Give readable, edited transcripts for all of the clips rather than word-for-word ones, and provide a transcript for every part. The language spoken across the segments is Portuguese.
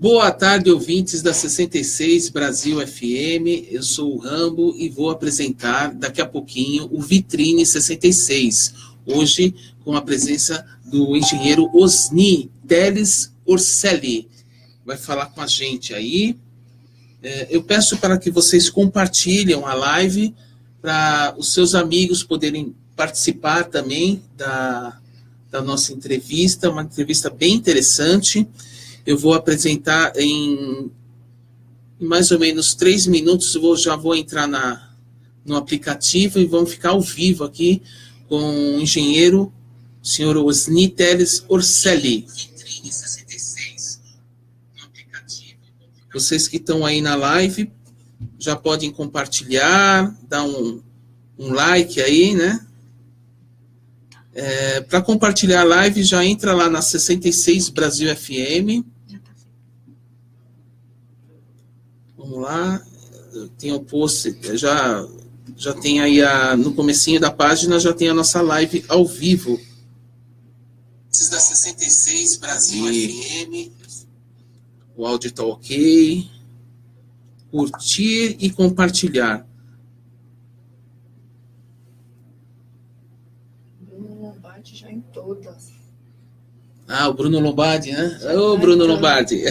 Boa tarde, ouvintes da 66 Brasil FM. Eu sou o Rambo e vou apresentar daqui a pouquinho o Vitrine 66. Hoje, com a presença do engenheiro Osni Teles Orselli. Vai falar com a gente aí. Eu peço para que vocês compartilhem a live para os seus amigos poderem participar também da nossa entrevista, uma entrevista bem interessante. Eu vou apresentar em mais ou menos 3 minutos, já vou entrar no aplicativo e vamos ficar ao vivo aqui com o engenheiro, o senhor Osni Teles Orselli. Vocês que estão aí na live, já podem compartilhar, dar um like aí, né? Para compartilhar a live, já entra lá na 66 Brasil FM. Vamos lá. Tem o post, já tem aí no comecinho da página, já tem a nossa live ao vivo. Da 66 Brasil FM. O áudio está ok. Curtir e compartilhar. Bruno Lombardi já em todas. O Bruno Lombardi, né? Ô, Bruno Lombardi.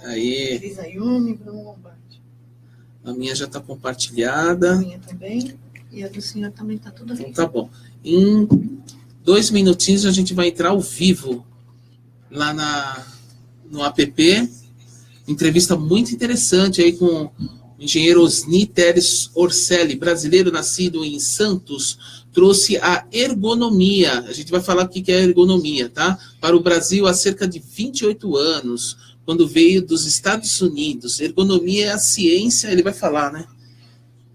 Aí. Cris Ayumi, Bruno Lombardi. A minha já está compartilhada. A minha também. E a do senhor também está tudo aqui. Então, tá bom. Em 2 minutinhos a gente vai entrar ao vivo lá no app. Entrevista muito interessante aí com o engenheiro Osni Teles Orselli, brasileiro nascido em Santos, trouxe a ergonomia. A gente vai falar o que é ergonomia, tá? Para o Brasil há cerca de 28 anos, quando veio dos Estados Unidos. Ergonomia é a ciência, ele vai falar, né?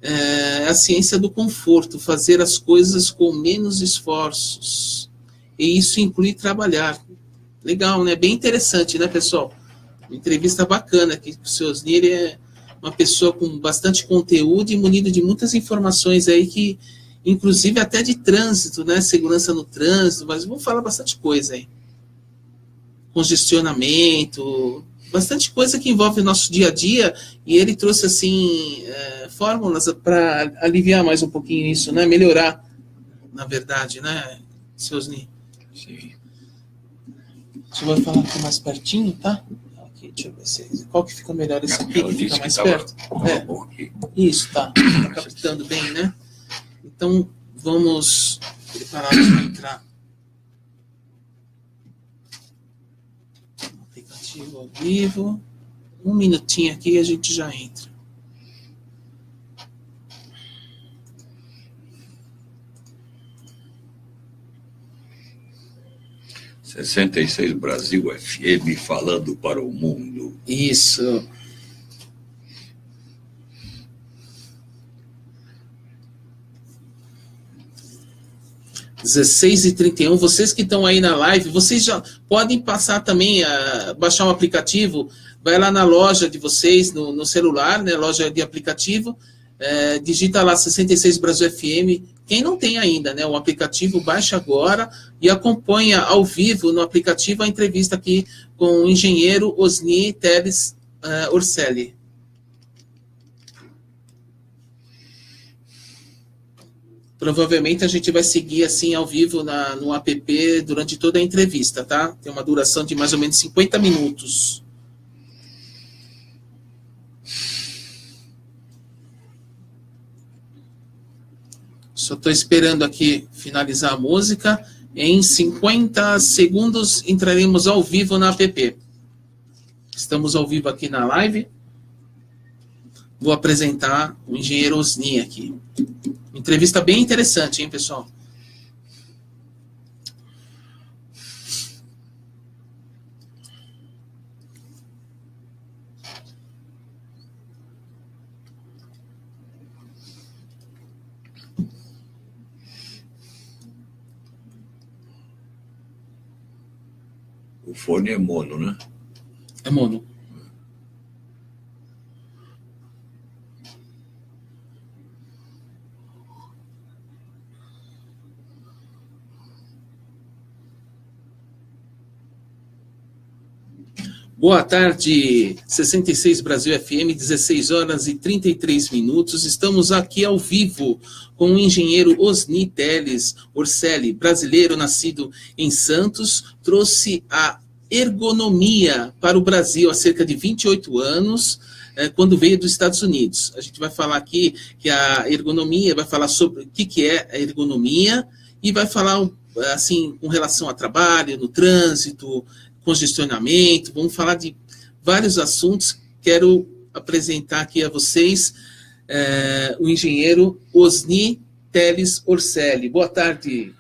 É a ciência do conforto, fazer as coisas com menos esforços. E isso inclui trabalhar. Legal, né? Bem interessante, né, pessoal? Uma entrevista bacana aqui com o seu Osni. Ele é uma pessoa com bastante conteúdo e munido de muitas informações aí que, inclusive até de trânsito, né? Segurança no trânsito, mas vamos falar bastante coisa aí. Congestionamento, bastante coisa que envolve o nosso dia a dia, e ele trouxe, assim, fórmulas para aliviar mais um pouquinho isso, né? Melhorar, na verdade, né, seu Osni? Sim. Deixa eu falar aqui mais pertinho, tá? Aqui, deixa eu ver qual que fica melhor, esse aqui que fica mais perto? Isso, tá captando bem, né? Então, vamos preparar-nos para entrar no aplicativo ao vivo. 1 minutinho aqui e a gente já entra. ...66 Brasil FM, falando para o mundo. Isso. Às 16h31, vocês que estão aí na live, vocês já podem passar também, baixar um aplicativo, vai lá na loja de vocês, no celular, né, loja de aplicativo, digita lá 66 Brasil FM. Quem não tem ainda, né, o aplicativo, baixa agora e acompanha ao vivo no aplicativo a entrevista aqui com o engenheiro Osni Teles Orselli. Provavelmente a gente vai seguir assim ao vivo no app durante toda a entrevista, tá? Tem uma duração de mais ou menos 50 minutos. Só estou esperando aqui finalizar a música. Em 50 segundos entraremos ao vivo na app. Estamos ao vivo aqui na live. Vou apresentar o engenheiro Osni aqui. Entrevista bem interessante, hein, pessoal? O fone é mono, né? É mono. Boa tarde, 66 Brasil FM, 16 horas e 33 minutos. Estamos aqui ao vivo com o engenheiro Osni Teles Orselli, brasileiro nascido em Santos, trouxe a ergonomia para o Brasil há cerca de 28 anos, quando veio dos Estados Unidos. A gente vai falar aqui que a ergonomia, vai falar sobre o que é a ergonomia e vai falar assim com relação a trabalho, no trânsito, congestionamento, vamos falar de vários assuntos. Quero apresentar aqui a vocês o engenheiro Osni Teles Orselli. Boa tarde.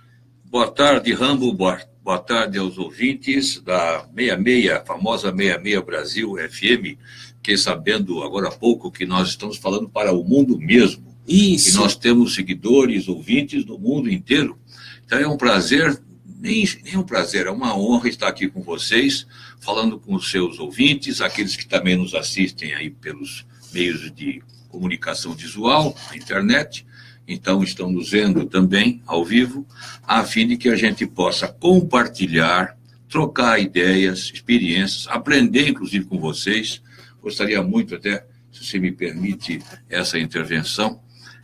Boa tarde, Rambo. Boa tarde aos ouvintes da 66, a famosa 66 Brasil FM, que sabendo agora há pouco que nós estamos falando para o mundo mesmo. Isso. E nós temos seguidores, ouvintes do mundo inteiro. Então é um prazer, nem um prazer, é uma honra estar aqui com vocês, falando com os seus ouvintes, aqueles que também nos assistem aí pelos meios de comunicação visual, a internet. Então estão nos vendo também ao vivo, a fim de que a gente possa compartilhar, trocar ideias, experiências, aprender inclusive com vocês. Gostaria muito até, se você me permite essa intervenção,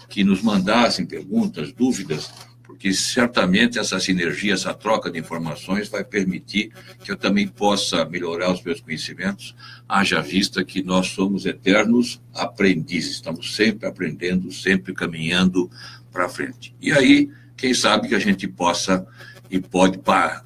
que nos mandassem perguntas, dúvidas, porque certamente essa sinergia, essa troca de informações vai permitir que eu também possa melhorar os meus conhecimentos, haja vista que nós somos eternos aprendizes, estamos sempre aprendendo, sempre caminhando para frente. E aí, quem sabe que a gente possa e pode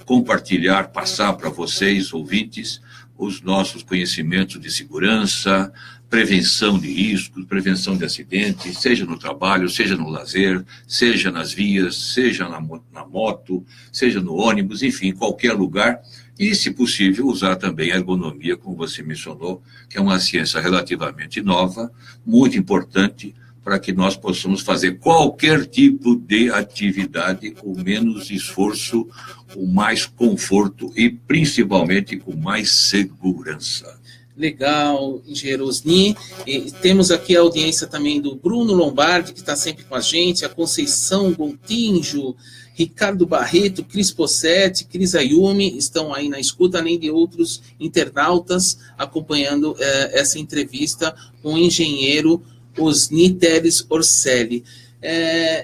compartilhar, passar para vocês, ouvintes, os nossos conhecimentos de segurança, prevenção de riscos, prevenção de acidentes, seja no trabalho, seja no lazer, seja nas vias, seja na moto, seja no ônibus, enfim, em qualquer lugar. E, se possível, usar também a ergonomia, como você mencionou, que é uma ciência relativamente nova, muito importante, para que nós possamos fazer qualquer tipo de atividade com menos esforço, com mais conforto e, principalmente, com mais segurança. Legal, engenheiro Osni. E temos aqui a audiência também do Bruno Lombardi, que está sempre com a gente, a Conceição Gontinjo, Ricardo Barreto, Cris Possetti, Cris Ayumi, estão aí na escuta, além de outros internautas acompanhando essa entrevista com o engenheiro Osni Teles Orselli.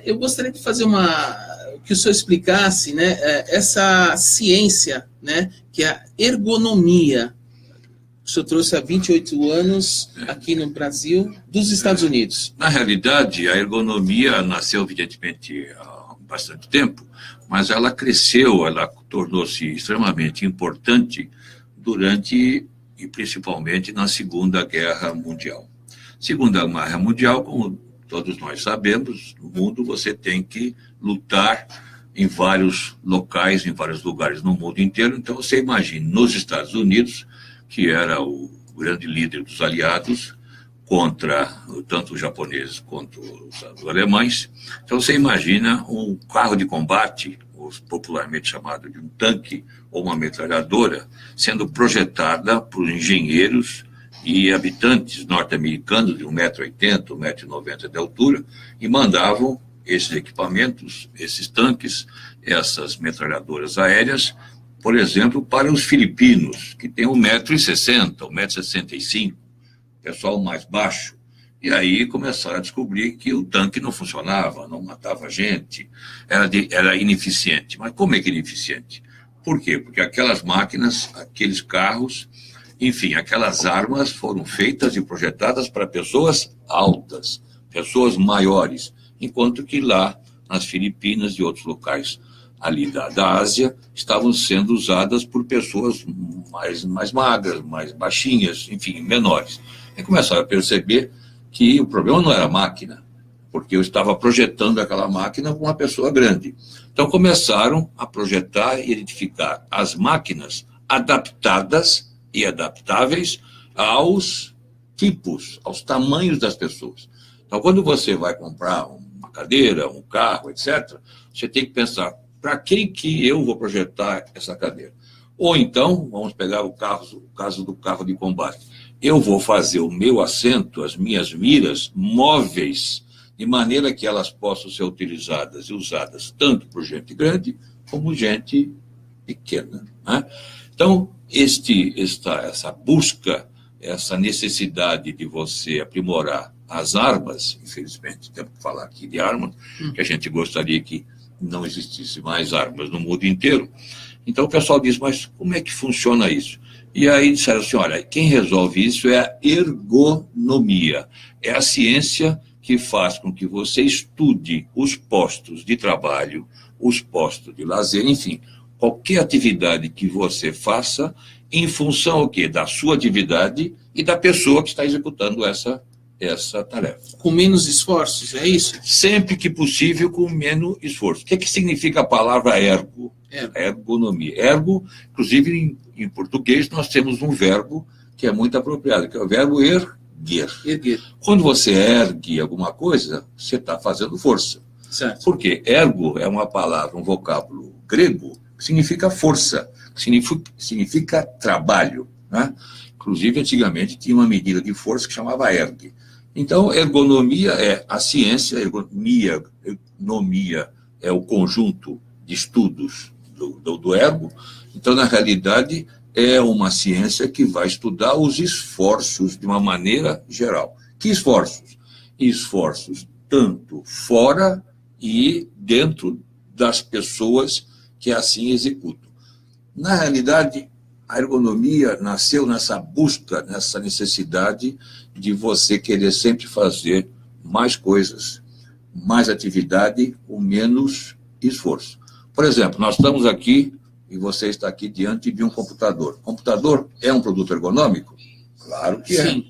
Eu gostaria de fazer que o senhor explicasse, né, essa ciência, né, que é a ergonomia. O senhor trouxe há 28 anos aqui no Brasil, dos Estados Unidos. Na realidade, a ergonomia nasceu, evidentemente, há bastante tempo, mas ela cresceu, ela tornou-se extremamente importante durante e principalmente na Segunda Guerra Mundial. Segunda Guerra Mundial, como todos nós sabemos, no mundo você tem que lutar em vários locais, em vários lugares no mundo inteiro. Então você imagina, nos Estados Unidos, que era o grande líder dos aliados, contra tanto os japoneses quanto os alemães. Então você imagina um carro de combate, popularmente chamado de um tanque ou uma metralhadora, sendo projetada por engenheiros e habitantes norte-americanos de 1,80 m, 1,90 m de altura, e mandavam esses equipamentos, esses tanques, essas metralhadoras aéreas, por exemplo, para os filipinos, que tem 1,60 m, 1,65 m, pessoal mais baixo. E aí começaram a descobrir que o tanque não funcionava, não matava gente, era ineficiente. Mas como é que é ineficiente? Por quê? Porque aquelas máquinas, aqueles carros, enfim, aquelas armas foram feitas e projetadas para pessoas altas, pessoas maiores, enquanto que lá, nas Filipinas e outros locais ali da Ásia, estavam sendo usadas por pessoas mais magras, mais baixinhas, enfim, menores. E começaram a perceber que o problema não era a máquina, porque eu estava projetando aquela máquina com uma pessoa grande. Então começaram a projetar e identificar as máquinas adaptadas e adaptáveis aos tipos, aos tamanhos das pessoas. Então, quando você vai comprar uma cadeira, um carro, etc., você tem que pensar, para quem que eu vou projetar essa cadeira? Ou então, vamos pegar o caso do carro de combate. Eu vou fazer o meu assento, as minhas miras móveis, de maneira que elas possam ser utilizadas e usadas tanto por gente grande como gente pequena, né? Então, essa busca, essa necessidade de você aprimorar as armas, infelizmente, temos que falar aqui de armas, que a gente gostaria que não existisse mais armas no mundo inteiro. Então o pessoal diz, mas como é que funciona isso? E aí disseram assim, olha, quem resolve isso é a ergonomia, é a ciência que faz com que você estude os postos de trabalho, os postos de lazer, enfim, qualquer atividade que você faça em função o quê? Da sua atividade e da pessoa que está executando essa tarefa. Com menos esforços, é isso? Sempre que possível, com menos esforço. O que significa a palavra ergo? Ergonomia. Ergo, inclusive em português, nós temos um verbo que é muito apropriado, que é o verbo erguer. Quando você ergue alguma coisa, você está fazendo força. Certo. Porque ergo é uma palavra, um vocábulo grego, que significa força, que significa trabalho, né? Inclusive, antigamente, tinha uma medida de força que chamava erg. Então, ergonomia é a ciência, ergonomia é o conjunto de estudos do ergo. Então, na realidade, é uma ciência que vai estudar os esforços de uma maneira geral. Que esforços? Esforços tanto fora e dentro das pessoas que assim executam. Na realidade, a ergonomia nasceu nessa busca, nessa necessidade de você querer sempre fazer mais coisas, mais atividade, com menos esforço. Por exemplo, nós estamos aqui e você está aqui diante de um computador. O computador é um produto ergonômico? Claro que é. Sim.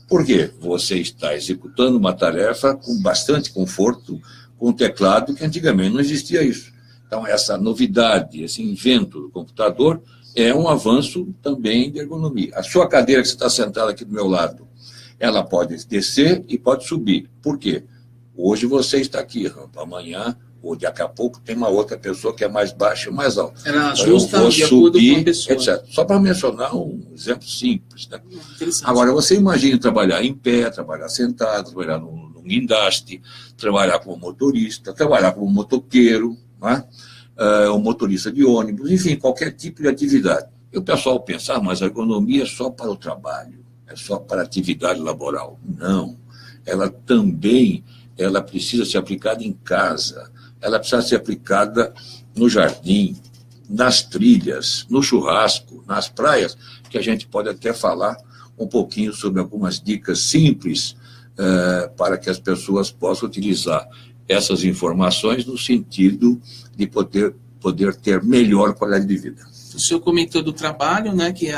Por quê? Você está executando uma tarefa com bastante conforto, com um teclado que antigamente não existia isso. Então, essa novidade, esse invento do computador é um avanço também de ergonomia. A sua cadeira que você está sentada aqui do meu lado, ela pode descer e pode subir. Por quê? Hoje você está aqui, amanhã ou daqui a pouco tem uma outra pessoa que é mais baixa e mais alta. Ela então, eu vou subir, etc. Só para mencionar um exemplo simples. Né? Agora, você imagina trabalhar em pé, trabalhar sentado, trabalhar num guindaste, trabalhar como motorista, trabalhar como motoqueiro, né? Um motorista de ônibus, enfim, qualquer tipo de atividade. E o pessoal pensa, mas a ergonomia é só para o trabalho, é só para a atividade laboral. Não, ela também precisa ser aplicada em casa, ela precisa ser aplicada no jardim, nas trilhas, no churrasco, nas praias, que a gente pode até falar um pouquinho sobre algumas dicas simples para que as pessoas possam utilizar essas informações no sentido de poder ter melhor qualidade de vida. O senhor comentou do trabalho, né, que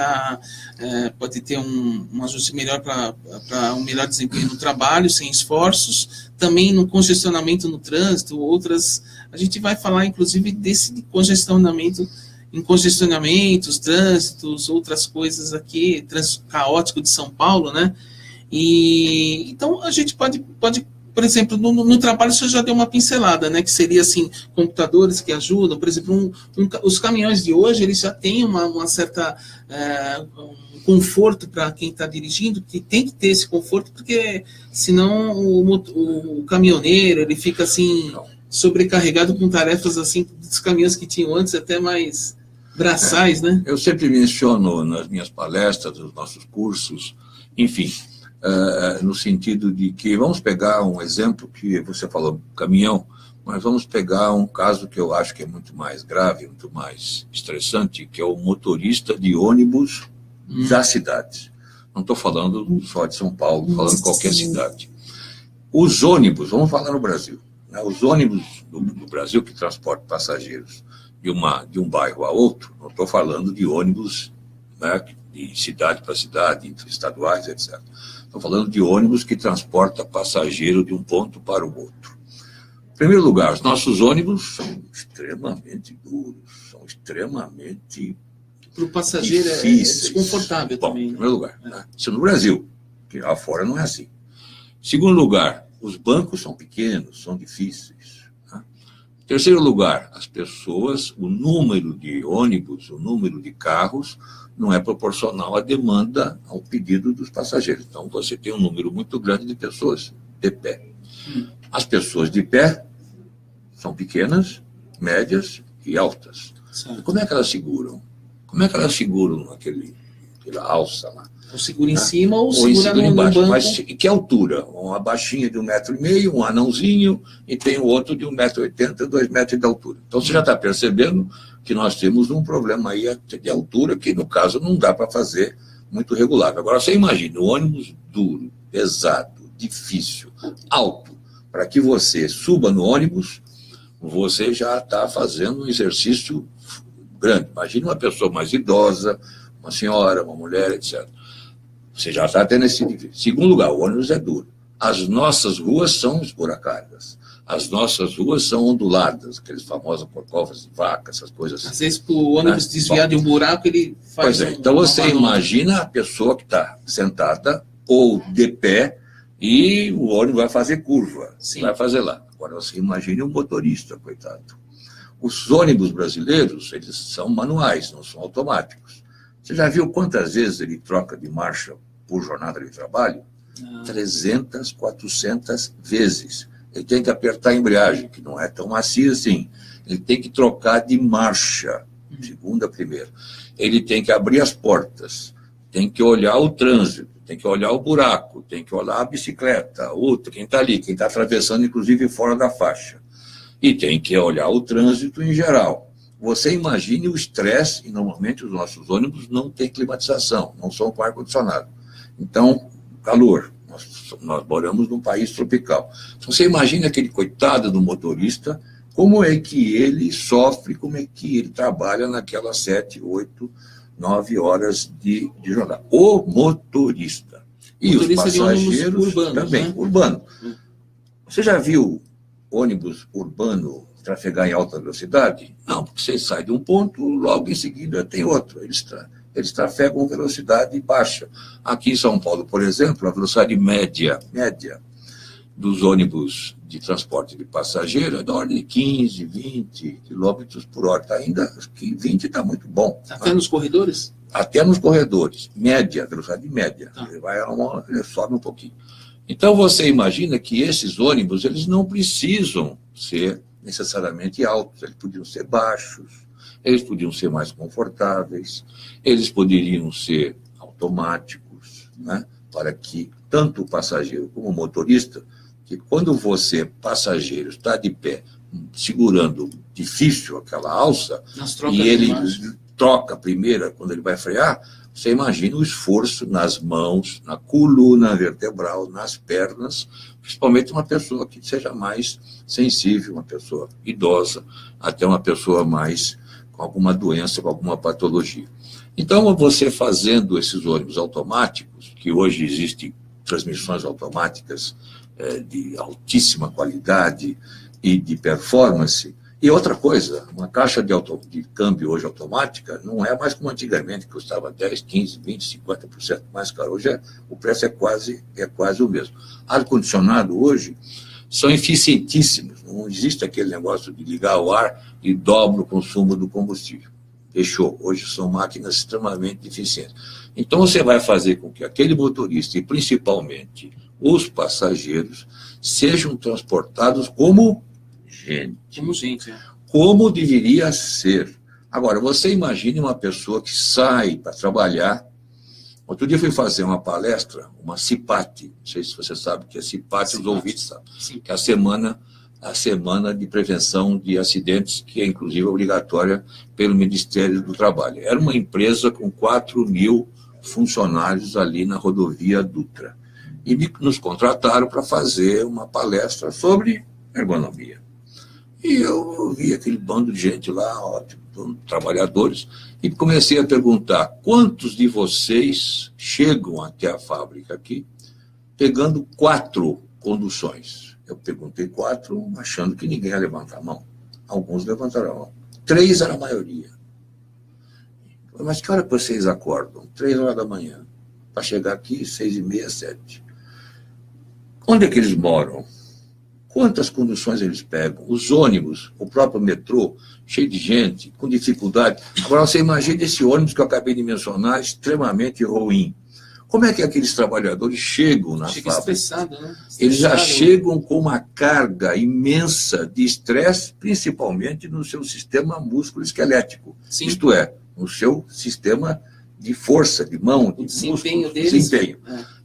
pode ter um ajuste melhor para um melhor desempenho no trabalho, sem esforços, também no congestionamento no trânsito, outras... A gente vai falar, inclusive, desse congestionamento, em congestionamentos, trânsitos, outras coisas aqui, trânsito caótico de São Paulo, né? E então a gente pode por exemplo, no trabalho você já deu uma pincelada, né? Que seria assim, computadores que ajudam, por exemplo, os caminhões de hoje, eles já têm uma certa um conforto para quem está dirigindo, que tem que ter esse conforto, porque senão o caminhoneiro ele fica assim sobrecarregado com tarefas assim dos caminhões que tinham antes, até mais braçais, né? Eu sempre menciono nas minhas palestras, nos nossos cursos, enfim, no sentido de que, vamos pegar um exemplo que você falou, caminhão, mas vamos pegar um caso que eu acho que é muito mais grave, muito mais estressante, que é o motorista de ônibus das cidades. Não estou falando só de São Paulo, estou falando de qualquer cidade. Os ônibus, vamos falar no Brasil, né? Os ônibus do Brasil que transportam passageiros de um bairro a outro, não estou falando de ônibus, né, de cidade para cidade, interestaduais, etc. Estou falando de ônibus que transporta passageiro de um ponto para o outro. Em primeiro lugar, os nossos ônibus são extremamente duros, são extremamente para o passageiro difíceis. É desconfortável. Bom, também. Em primeiro lugar, né? Isso no Brasil, que lá fora não é assim. Em segundo lugar, os bancos são pequenos, são difíceis. Né? Em terceiro lugar, as pessoas, o número de ônibus, o número de carros, não é proporcional à demanda, ao pedido dos passageiros. Então, você tem um número muito grande de pessoas de pé. As pessoas de pé são pequenas, médias e altas. Certo. Como é que elas seguram? Como é que elas seguram aquela alça lá? Ou segura em cima ou Ou segura no embaixo. banco. Mas em que altura? Uma baixinha de 1,5 m, um anãozinho, e tem o outro de 1,80 m, 2 metros de altura. Então você já está percebendo que nós temos um problema aí de altura, que no caso não dá para fazer muito regular. Agora você imagina, um ônibus duro, pesado, difícil, alto, para que você suba no ônibus, você já está fazendo um exercício grande. Imagina uma pessoa mais idosa, uma senhora, uma mulher, etc. Você já está tendo esse nível. Segundo lugar, o ônibus é duro. As nossas ruas são esburacadas. As nossas ruas são onduladas, aqueles famosos corcovas de vaca, essas coisas assim. Às vezes, para o ônibus desviar de um buraco, ele faz. Pois é, então você imagina a pessoa que está sentada ou de pé e o ônibus vai fazer curva. Sim. Vai fazer lá. Agora você imagine um motorista, coitado. Os ônibus brasileiros, eles são manuais, não são automáticos. Você já viu quantas vezes ele troca de marcha por jornada de trabalho? 300, 400 vezes. Ele tem que apertar a embreagem, que não é tão macia assim. Ele tem que trocar de marcha, segunda, primeira. Ele tem que abrir as portas, tem que olhar o trânsito, tem que olhar o buraco, tem que olhar a bicicleta, outra, quem está ali, quem está atravessando, inclusive, fora da faixa. E tem que olhar o trânsito em geral. Você imagine o estresse, e normalmente os nossos ônibus não têm climatização, não são com ar-condicionado. Então, calor. Nós moramos num país tropical. Então, você imagina aquele coitado do motorista, como é que ele sofre, como é que ele trabalha naquelas 7, 8, 9 horas de jornada. O motorista. E motorista os passageiros urbanos, também, né? Urbano. Você já viu ônibus urbano trafegar em alta velocidade? Não, porque você sai de um ponto, logo em seguida tem outro. Eles trafegam velocidade baixa. Aqui em São Paulo, por exemplo, a velocidade média dos ônibus de transporte de passageiro é da ordem de 15, 20 quilômetros por hora. Tá ainda, acho que 20 está muito bom. Até nos corredores? Até nos corredores. Média, velocidade média. Tá. Ele sobe um pouquinho. Então, você imagina que esses ônibus, eles não precisam ser necessariamente altos, eles podiam ser baixos, eles podiam ser mais confortáveis, eles poderiam ser automáticos, né? Para que tanto o passageiro como o motorista, que quando você, passageiro, está de pé, segurando difícil aquela alça, e ele troca a primeira, quando ele vai frear, você imagina o esforço nas mãos, na coluna vertebral, nas pernas, principalmente uma pessoa que seja mais sensível, uma pessoa idosa, até uma pessoa mais com alguma doença, com alguma patologia. Então, você fazendo esses ônibus automáticos, que hoje existem transmissões automáticas de altíssima qualidade e de performance. E outra coisa, uma caixa de câmbio hoje automática não é mais como antigamente, que custava 10, 15, 20, 50% mais caro. Hoje o preço é quase o mesmo. Ar-condicionado hoje são eficientíssimos. Não existe aquele negócio de ligar o ar e dobra o consumo do combustível. Fechou. Hoje são máquinas extremamente eficientes. Então você vai fazer com que aquele motorista, e principalmente os passageiros, sejam transportados como gente. Como deveria ser. Agora, você imagine uma pessoa que sai para trabalhar. Outro dia eu fui fazer uma palestra, uma CIPAT, não sei se você sabe o que é CIPAT, os ouvintes sabem, que é a semana de prevenção de acidentes, que é inclusive obrigatória pelo Ministério do Trabalho. Era uma empresa com 4.000 funcionários ali na rodovia Dutra. E nos contrataram para fazer uma palestra sobre ergonomia. E eu vi aquele bando de gente lá, ótimo, trabalhadores, e comecei a perguntar: quantos de vocês chegam até a fábrica aqui pegando 4 conduções? Eu perguntei 4, achando que ninguém ia levantar a mão. Alguns levantaram a mão. 3 era a maioria. Mas que hora que vocês acordam? 3 horas da manhã. Para chegar aqui, 6h30, 7. Onde é que eles moram? Quantas conduções eles pegam? Os ônibus, o próprio metrô, cheio de gente, com dificuldade. Agora, você imagina esse ônibus que eu acabei de mencionar, extremamente ruim. Como é que aqueles trabalhadores chegam na fábrica? Estressado, né? Eles já chegam com uma carga imensa de estresse, principalmente no seu sistema músculo-esquelético. Sim. Isto é, no seu sistema de força, de mão, de desempenho músculo, deles. desempenho.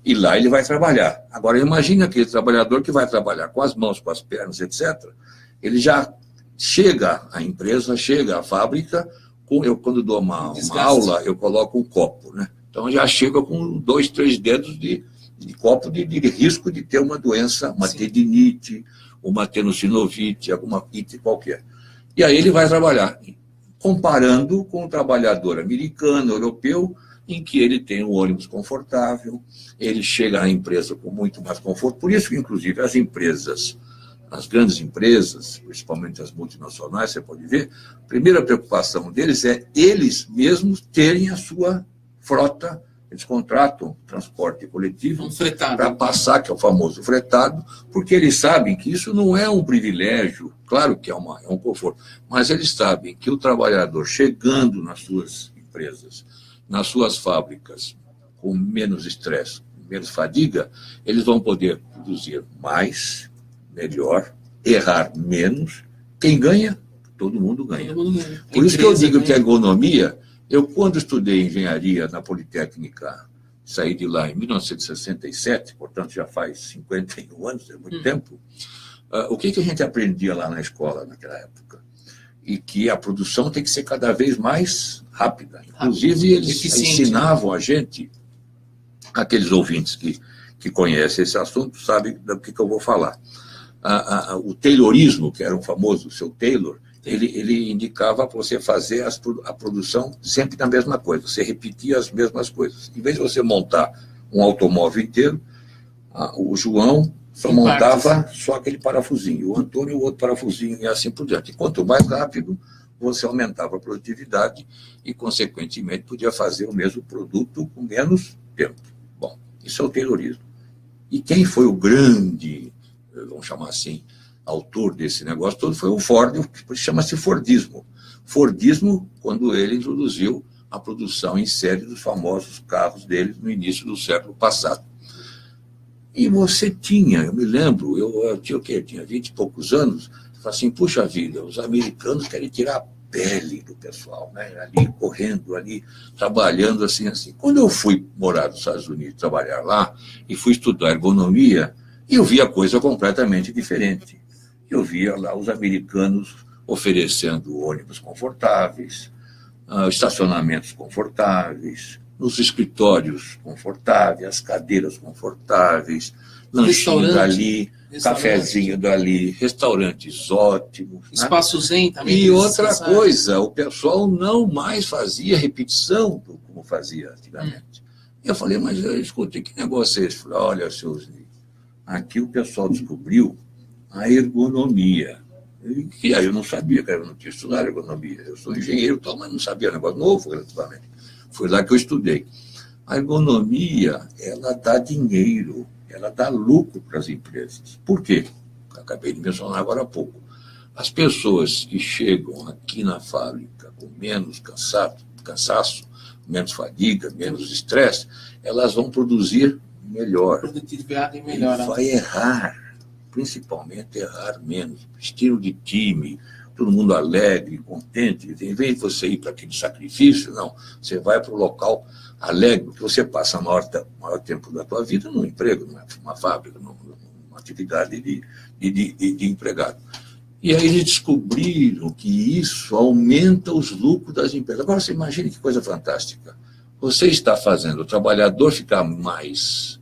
E lá ele vai trabalhar. Agora, imagine aquele trabalhador que vai trabalhar com as mãos, com as pernas, etc. Ele já chega à empresa, chega à fábrica, eu quando dou uma aula, eu coloco um copo, né? Então já chega com 2, 3 dedos de copo de risco de ter uma doença, uma tendinite, uma tenossinovite, alguma ite qualquer. E aí ele vai trabalhar, comparando com o trabalhador americano, europeu, em que ele tem um ônibus confortável, ele chega à empresa com muito mais conforto. Por isso que, inclusive, as empresas, as grandes empresas, principalmente as multinacionais, você pode ver, a primeira preocupação deles é eles mesmos terem a sua frota. Eles contratam transporte coletivo para passar, que é o famoso fretado, porque eles sabem que isso não é um privilégio, claro que é um conforto, mas eles sabem que o trabalhador chegando nas suas empresas, nas suas fábricas, com menos estresse, menos fadiga, eles vão poder produzir mais, melhor, errar menos. Quem ganha? Todo mundo ganha. Por isso que eu digo que a ergonomia... Eu, quando estudei engenharia na Politécnica, saí de lá em 1967, portanto já faz 51 anos, é muito tempo, o que a gente aprendia lá na escola naquela época? E que a produção tem que ser cada vez mais rápida. Inclusive, eles ensinavam a gente, aqueles ouvintes que conhecem esse assunto, sabem do que eu vou falar. O Taylorismo, que era um famoso, o seu Taylor, ele indicava para você fazer a produção sempre na mesma coisa, você repetia as mesmas coisas. Em vez de você montar um automóvel inteiro, o João só montava só aquele parafusinho, o Antônio o outro parafusinho, e assim por diante. E quanto mais rápido, você aumentava a produtividade e, consequentemente, podia fazer o mesmo produto com menos tempo. Bom, isso é o Taylorismo. E quem foi o grande, vamos chamar assim, autor desse negócio todo foi o Ford, que chama-se Fordismo. Fordismo, quando ele introduziu a produção em série dos famosos carros dele no início do século passado. E você tinha, eu me lembro, eu tinha o quê? Tinha 20 e poucos anos, falei assim, puxa vida, os americanos querem tirar a pele do pessoal, né? Ali correndo, ali trabalhando assim. Quando eu fui morar nos Estados Unidos, trabalhar lá, e fui estudar ergonomia, eu vi a coisa completamente diferente. Eu via lá os americanos oferecendo ônibus confortáveis, estacionamentos confortáveis, nos escritórios confortáveis, as cadeiras confortáveis, lanchinho dali, cafezinho dali, restaurantes ótimos. Espaço zen também. E outra coisa, o pessoal não mais fazia repetição como fazia antigamente. Eu falei, mas escuta, que negócio é esse? Falei, olha, seus... Aqui o pessoal descobriu a ergonomia. E aí eu não sabia, eu não tinha estudado ergonomia. Eu sou engenheiro, mas não sabia, negócio novo relativamente. Foi lá que eu estudei. A ergonomia, ela dá dinheiro, ela dá lucro para as empresas. Por quê? Acabei de mencionar agora há pouco. As pessoas que chegam aqui na fábrica com menos cansaço, menos fadiga, menos estresse, elas vão produzir melhor. Produtividade melhor. Vai errar. Principalmente errar menos, estilo de time, todo mundo alegre, contente. Em vez de você ir para aquele sacrifício, não, você vai para o local alegre, porque você passa o maior tempo da tua vida num emprego, numa fábrica, numa atividade de empregado. E aí eles descobriram que isso aumenta os lucros das empresas. Agora você imagina que coisa fantástica. Você está fazendo o trabalhador ficar mais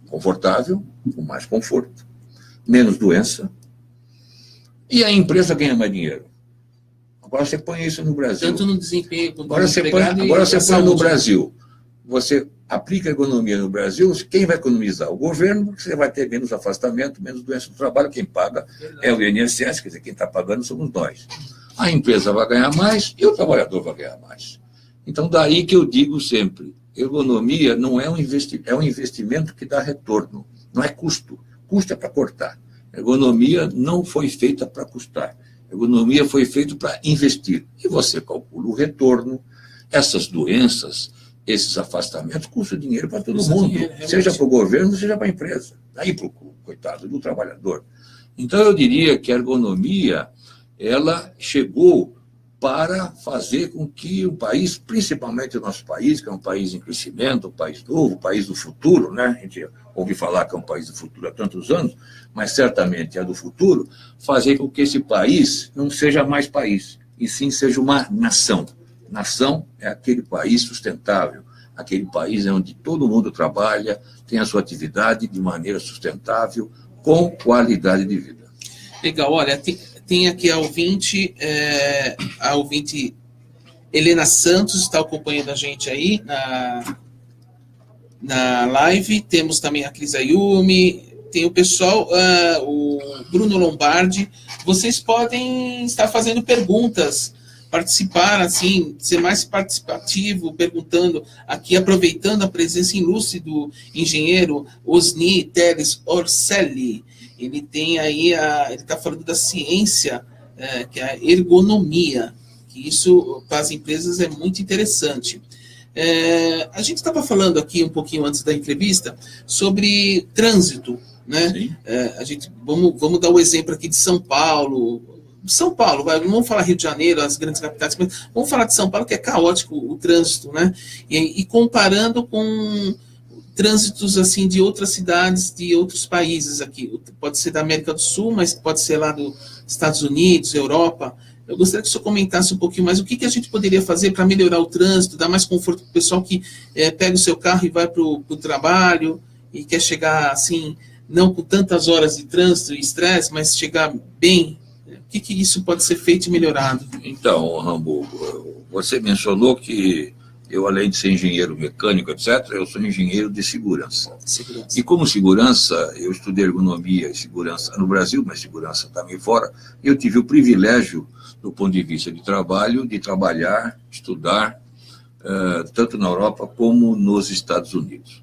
confortável, com mais conforto, menos doença, e a empresa ganha mais dinheiro. Agora você põe isso no Brasil. Tanto no desempenho quanto agora você põe no Brasil. Você aplica a economia no Brasil, quem vai economizar? O governo, porque você vai ter menos afastamento, menos doença do trabalho, quem paga é o INSS, quer dizer, quem está pagando somos nós. A empresa vai ganhar mais e o trabalhador vai ganhar mais. Então, daí que eu digo sempre, ergonomia não é um investimento, é um investimento que dá retorno, não é custo. Custo é para cortar. A ergonomia não foi feita para custar. A ergonomia foi feita para investir. E você calcula o retorno. Essas doenças, esses afastamentos, custam dinheiro para todo mundo. Seja para o governo, seja para a empresa. Daí para o coitado do trabalhador. Então, eu diria que a ergonomia, ela chegou para fazer com que o país, principalmente o nosso país, que é um país em crescimento, um país novo, um país do futuro, né? A gente ouve falar que é um país do futuro há tantos anos, mas certamente é do futuro, fazer com que esse país não seja mais país, e sim seja uma nação. Nação é aquele país sustentável, aquele país onde todo mundo trabalha, tem a sua atividade de maneira sustentável, com qualidade de vida. Legal, olha, tem aqui a ouvinte Helena Santos, está acompanhando a gente aí na live. Temos também a Cris Ayumi, tem o pessoal, o Bruno Lombardi. Vocês podem estar fazendo perguntas, participar, assim, ser mais participativo, perguntando aqui, aproveitando a presença ilustre do engenheiro Osni Teles Orselli. Ele tem aí, ele está falando da ciência, que é a ergonomia, que isso para as empresas é muito interessante. A gente estava falando aqui um pouquinho antes da entrevista sobre trânsito, né? Vamos dar o exemplo aqui de São Paulo. São Paulo, não vamos falar Rio de Janeiro, as grandes capitais, mas vamos falar de São Paulo, que é caótico o trânsito, né? E comparando com trânsitos assim de outras cidades, de outros países aqui, pode ser da América do Sul, mas pode ser lá dos Estados Unidos, Europa. Eu gostaria que o senhor comentasse um pouquinho mais o que a gente poderia fazer para melhorar o trânsito, dar mais conforto para o pessoal que pega o seu carro e vai para o trabalho e quer chegar assim, não com tantas horas de trânsito e estresse, mas chegar bem. O que isso pode ser feito e melhorado? Então, Rambo, você mencionou que eu, além de ser engenheiro mecânico, etc., eu sou engenheiro de segurança. E como segurança, eu estudei ergonomia e segurança no Brasil, mas segurança também fora. Eu tive o privilégio, do ponto de vista de trabalho, de trabalhar, estudar, tanto na Europa como nos Estados Unidos.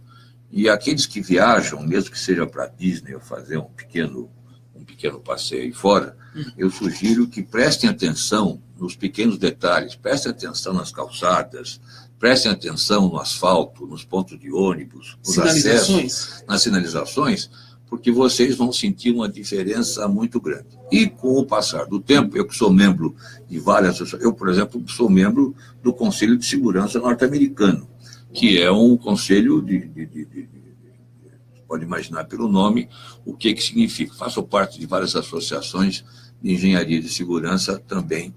E aqueles que viajam, mesmo que seja para Disney ou fazer um pequeno passeio aí fora, eu sugiro que prestem atenção nos pequenos detalhes, prestem atenção nas calçadas, prestem atenção no asfalto, nos pontos de ônibus, nos acessos, nas sinalizações, porque vocês vão sentir uma diferença muito grande. E com o passar do tempo, eu que sou membro de várias associações, eu, por exemplo, sou membro do Conselho de Segurança norte-americano, que é um conselho pode imaginar pelo nome o que significa. Faço parte de várias associações de engenharia de segurança também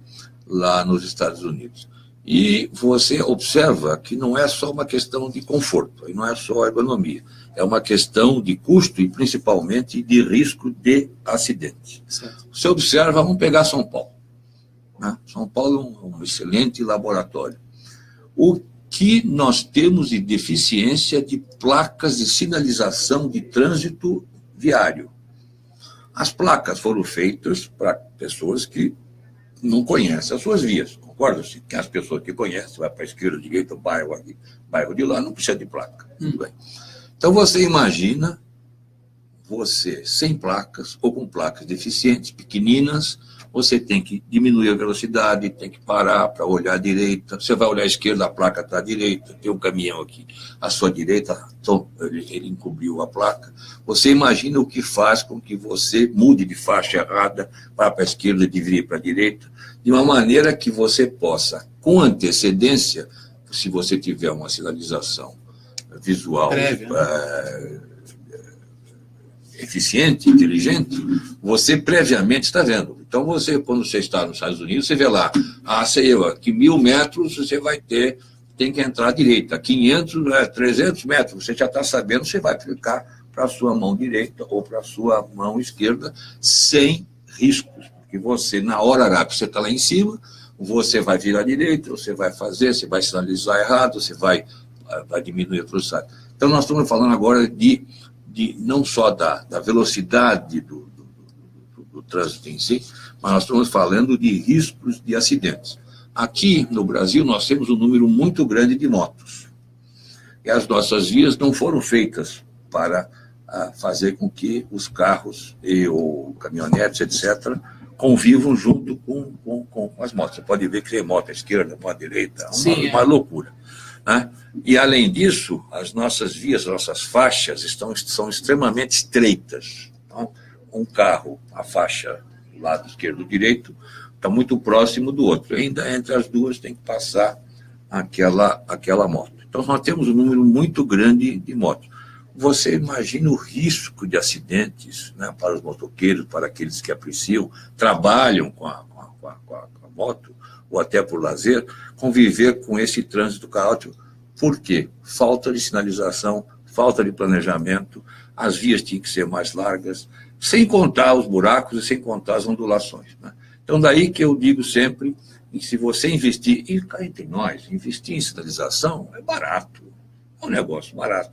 lá nos Estados Unidos. E você observa que não é só uma questão de conforto, e não é só ergonomia, é uma questão de custo e principalmente de risco de acidente. Certo. Você observa, vamos pegar São Paulo. Né? São Paulo é um excelente laboratório. O que nós temos de deficiência de placas de sinalização de trânsito viário. As placas foram feitas para pessoas que não conhecem as suas vias, concorda-se? Que as pessoas que conhecem, vai para a esquerda, direita, bairro de lá, não precisa de placa. Tudo bem. Então você imagina você sem placas ou com placas deficientes, pequeninas, você tem que diminuir a velocidade, tem que parar para olhar à direita. Você vai olhar à esquerda, a placa está à direita, tem um caminhão aqui à sua direita, então ele encobriu a placa. Você imagina o que faz com que você mude de faixa errada, vá para a esquerda e vir para a direita, de uma maneira que você possa, com antecedência, se você tiver uma sinalização visual eficiente, inteligente, você previamente está vendo. Então, quando você está nos Estados Unidos, você vê lá, sei eu, que 1.000 metros você tem que entrar à direita, 500, 300 metros, você já está sabendo, você vai clicar para a sua mão direita ou para a sua mão esquerda, sem riscos, porque você, na hora H que você está lá em cima, você vai virar à direita, você vai sinalizar errado, você vai diminuir a velocidade. Então, nós estamos falando agora de não só da velocidade do trânsito em si, mas nós estamos falando de riscos de acidentes. Aqui no Brasil nós temos um número muito grande de motos. E as nossas vias não foram feitas para fazer com que os carros ou caminhonetes, etc., convivam junto com as motos. Você pode ver que tem moto à esquerda, moto à direita, uma loucura. Né? E, além disso, as nossas vias, nossas faixas são extremamente estreitas. Então, um carro, a faixa do lado esquerdo e direito, está muito próximo do outro. Ainda entre as duas tem que passar aquela moto. Então, nós temos um número muito grande de motos. Você imagina o risco de acidentes, né, para os motoqueiros, para aqueles que apreciam, trabalham com a moto, ou até por lazer, conviver com esse trânsito caótico. Por quê? Falta de sinalização, falta de planejamento, as vias tinham que ser mais largas, sem contar os buracos e sem contar as ondulações, né? Então, daí que eu digo sempre, se você investir, e cá entre nós, investir em sinalização é barato, é um negócio barato.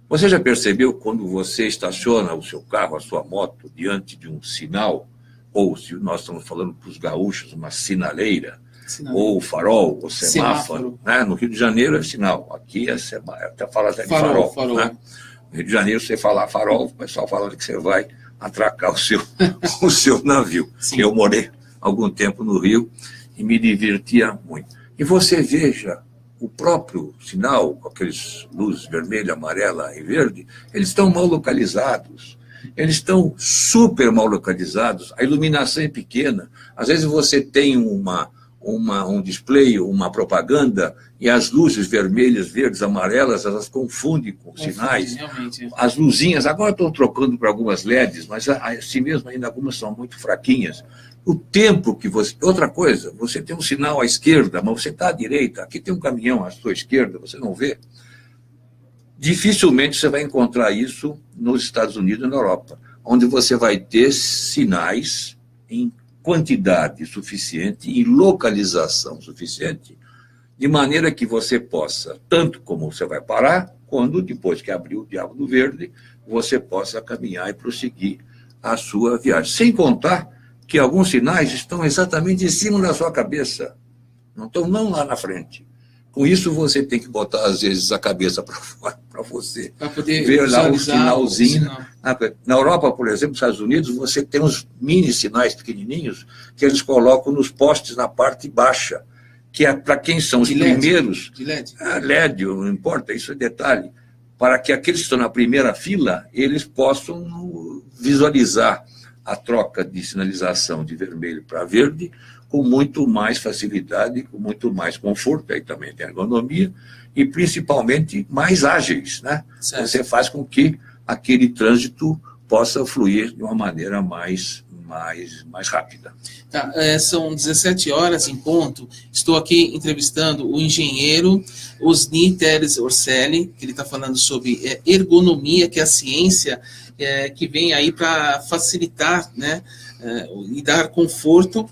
Você já percebeu quando você estaciona o seu carro, a sua moto, diante de um sinal, ou se nós estamos falando para os gaúchos, uma sinaleira, ou farol, ou semáforo, né? No Rio de Janeiro é sinal, aqui é até fala até de farol. Né? No Rio de Janeiro, você falar farol, o pessoal fala que você vai atracar o seu navio. Eu morei algum tempo no Rio e me divertia muito. E você veja, o próprio sinal, com aqueles luzes vermelha, amarela e verde, eles estão mal localizados. Eles estão super mal localizados, a iluminação é pequena. Às vezes você tem um display, uma propaganda, e as luzes vermelhas, verdes, amarelas, elas confundem com sinais. Realmente. As luzinhas, agora estão trocando para algumas LEDs, mas assim mesmo ainda algumas são muito fraquinhas. O tempo que você... Outra coisa, você tem um sinal à esquerda, mas você está à direita, aqui tem um caminhão à sua esquerda, você não vê. Dificilmente você vai encontrar isso nos Estados Unidos e na Europa, onde você vai ter sinais em quantidade suficiente, em localização suficiente, de maneira que você possa, tanto como você vai parar, quando depois que abrir o diabo do verde, você possa caminhar e prosseguir a sua viagem. Sem contar que alguns sinais estão exatamente em cima da sua cabeça, não estão não lá na frente. Com isso, você tem que botar, às vezes, a cabeça para fora, para você poder ver lá o sinalzinho. Na Europa, por exemplo, nos Estados Unidos, você tem uns mini sinais pequenininhos que eles colocam nos postes na parte baixa, que é para quem são os primeiros. De LED? LED, não importa, isso é detalhe. Para que aqueles que estão na primeira fila, eles possam visualizar a troca de sinalização de vermelho para verde com muito mais facilidade, com muito mais conforto, aí também tem ergonomia, e principalmente mais ágeis, né? Certo. Você faz com que aquele trânsito possa fluir de uma maneira mais rápida. Tá, são 17 horas em ponto. Estou aqui entrevistando o engenheiro Osni Teres Orselli, que ele está falando sobre ergonomia, que é a ciência que vem aí para facilitar, né, e dar conforto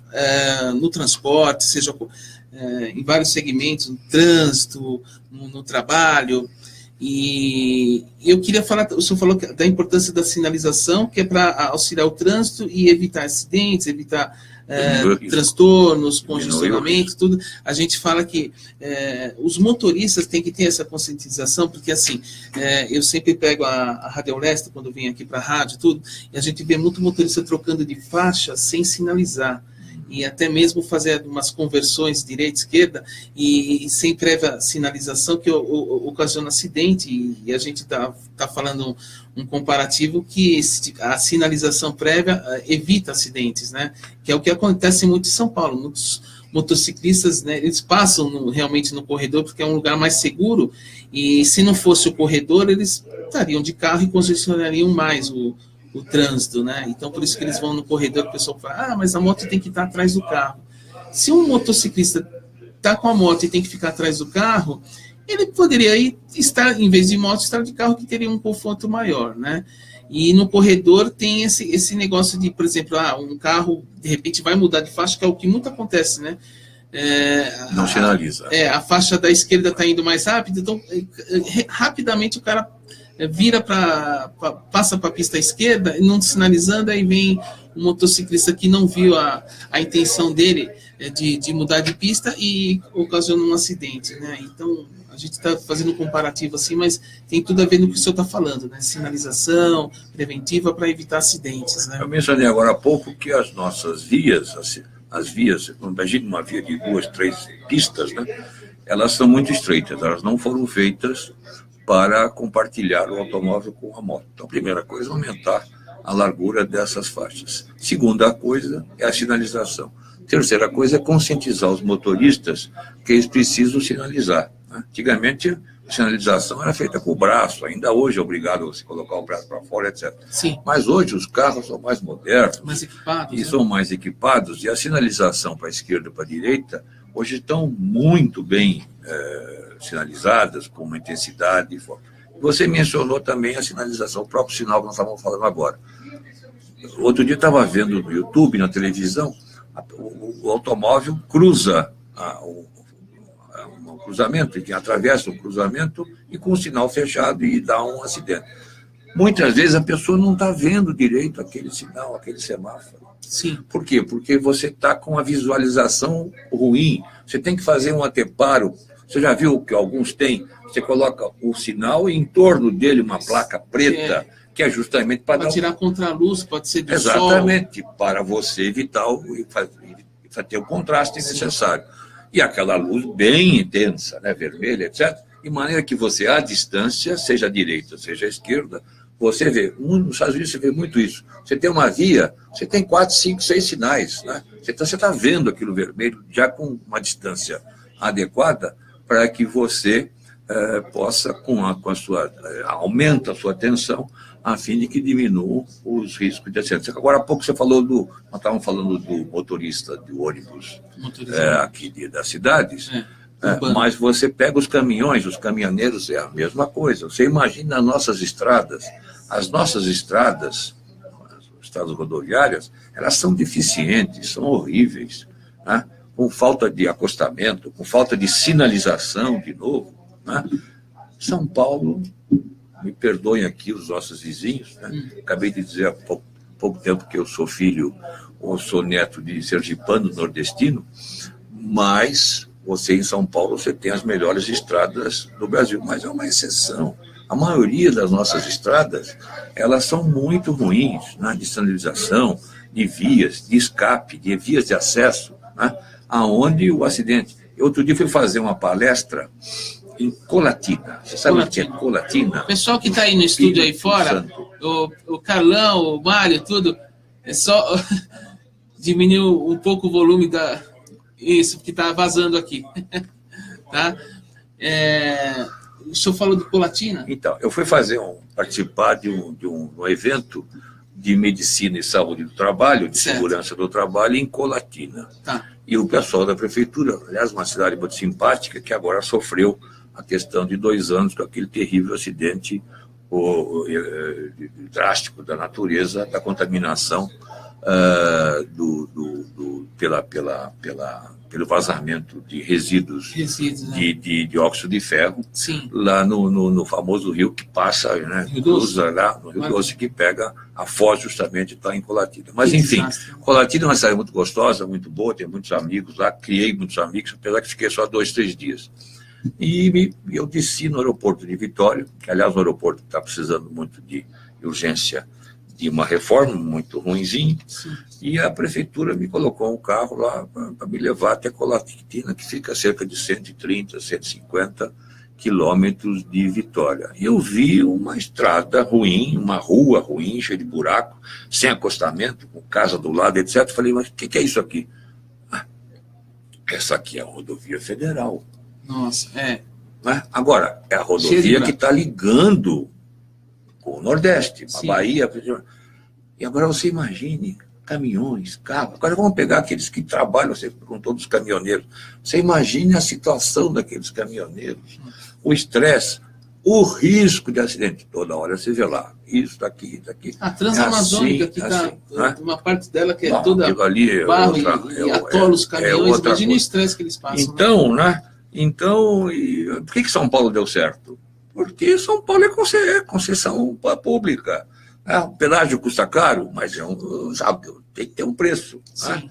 no transporte, seja em vários segmentos, no trânsito, no trabalho. E eu queria falar, o senhor falou da importância da sinalização, que é para auxiliar o trânsito e evitar acidentes, evitar transtornos, congestionamento, tudo. A gente fala que os motoristas têm que ter essa conscientização, porque assim, eu sempre pego a Rádio Leste, quando vim aqui para a rádio, tudo, e a gente vê muito motorista trocando de faixa sem sinalizar. E até mesmo fazer umas conversões direita-esquerda e sem prévia sinalização, que ocasiona acidente, e a gente está falando um comparativo que a sinalização prévia evita acidentes, né? Que é o que acontece muito em São Paulo. Muitos motociclistas, né, eles passam realmente no corredor porque é um lugar mais seguro, e se não fosse o corredor, eles estariam de carro e congestionariam mais o trânsito, né? Então, por isso que eles vão no corredor, o pessoal fala, mas a moto tem que estar atrás do carro. Se um motociclista está com a moto e tem que ficar atrás do carro, ele poderia estar, em vez de moto, estar de carro, que teria um conforto maior, né? E no corredor tem esse negócio de, por exemplo, um carro, de repente, vai mudar de faixa, que é o que muito acontece, né? Não sinaliza. A faixa da esquerda está indo mais rápido, então, rapidamente o cara passa para a pista esquerda, não sinalizando, aí vem um motociclista que não viu a intenção dele de mudar de pista e ocasiona um acidente, né? Então, a gente está fazendo um comparativo assim, mas tem tudo a ver no que o senhor está falando, né? Sinalização preventiva para evitar acidentes, né? Eu mencionei agora há pouco que as nossas vias, as vias, imagina uma via de 2, 3 pistas, né? Elas são muito estreitas, elas não foram feitas para compartilhar o automóvel com a moto. Então, a primeira coisa é aumentar a largura dessas faixas. Segunda coisa é a sinalização. Terceira coisa é conscientizar os motoristas que eles precisam sinalizar, né? Antigamente, a sinalização era feita com o braço, ainda hoje é obrigado a você colocar o braço para fora, etc. Sim. Mas hoje os carros são mais modernos, mais equipados, e né? são mais equipados, e a sinalização para a esquerda e para a direita hoje estão muito bem sinalizadas, com uma intensidade e forma. Você mencionou também a sinalização, o próprio sinal que nós estávamos falando agora. Outro dia eu estava vendo no YouTube, na televisão, o automóvel cruza um cruzamento, que atravessa um cruzamento e com o sinal fechado e dá um acidente. Muitas vezes a pessoa não está vendo direito aquele sinal, aquele semáforo. Sim. Por quê? Porque você está com a visualização ruim. Você tem que fazer um anteparo. Você já viu que alguns têm? Você coloca o sinal e em torno dele uma placa preta, que é justamente para dar tirar contra a luz, pode ser do sol. Exatamente, para você evitar ter o contraste necessário. E aquela luz bem intensa, né, vermelha, etc., de maneira que você, à distância, seja à direita, seja à esquerda, você vê. Nos Estados Unidos você vê muito isso. Você tem uma via, você tem 4, 5, 6 sinais, né? Você está vendo aquilo vermelho já com uma distância adequada para que você possa, com a sua, aumenta a sua atenção, a fim de que diminua os riscos de acidente. Agora há pouco você falou nós estávamos falando do motorista de ônibus aqui das cidades, mas você pega os caminhões, os caminhoneiros, é a mesma coisa. Você imagina as nossas estradas rodoviárias, elas são deficientes, são horríveis, né? Com falta de acostamento, com falta de sinalização, de novo, né? São Paulo, me perdoem aqui os nossos vizinhos, né? Acabei de dizer há pouco tempo que eu sou filho ou sou neto de sergipano nordestino, mas você em São Paulo você tem as melhores estradas do Brasil, mas é uma exceção. A maioria das nossas estradas, elas são muito ruins, né? De sinalização, de vias, de escape, de vias de acesso, né? Aonde o acidente... Outro dia fui fazer uma palestra em Colatina. Você sabe o que é Colatina? O pessoal que está aí no estúdio aí fora, o Carlão, o Mário, tudo, é só diminuir um pouco o volume isso que está vazando aqui. Tá? O senhor falou do Colatina? Então, eu fui participar de um evento de medicina e saúde do trabalho, de segurança do trabalho, em Colatina. Tá. E o pessoal da prefeitura, aliás, uma cidade muito simpática, que agora sofreu a questão de 2 anos com aquele terrível acidente drástico da natureza, da contaminação pelo vazamento de resíduos né? de dióxido de ferro. Sim. Lá no famoso rio que passa, né, cruza lá no Rio Doce, que pega a foz justamente está em Colatina. Mas, enfim, Colatina é uma cidade muito gostosa, muito boa, tem muitos amigos lá, criei muitos amigos, apesar que fiquei só 2, 3 dias. E eu desci no aeroporto de Vitória, que, aliás, o aeroporto está precisando muito de urgência, de uma reforma muito ruinzinha, e a prefeitura me colocou um carro lá para me levar até Colatina, que fica a cerca de 130, 150 quilômetros de Vitória. E eu vi uma estrada ruim, uma rua ruim, cheia de buraco, sem acostamento, com casa do lado, etc. Falei, mas o que é isso aqui? Essa aqui é a rodovia federal. Nossa, Né? Agora, é a rodovia que está ligando com o Nordeste, a Bahia. E agora você imagine caminhões, carros. Agora vamos pegar aqueles que trabalham, você perguntou dos caminhoneiros. Você imagine a situação daqueles caminhoneiros, o estresse, o risco de acidente. Toda hora você vê lá, isso daqui. A Transamazônica, que está, né? Uma parte dela que é toda ali barro e atola os caminhões. Imagina o estresse que eles passam. Então, né? Por que São Paulo deu certo? Porque São Paulo é concessão pública. O pedágio custa caro, mas tem que ter um preço. Né?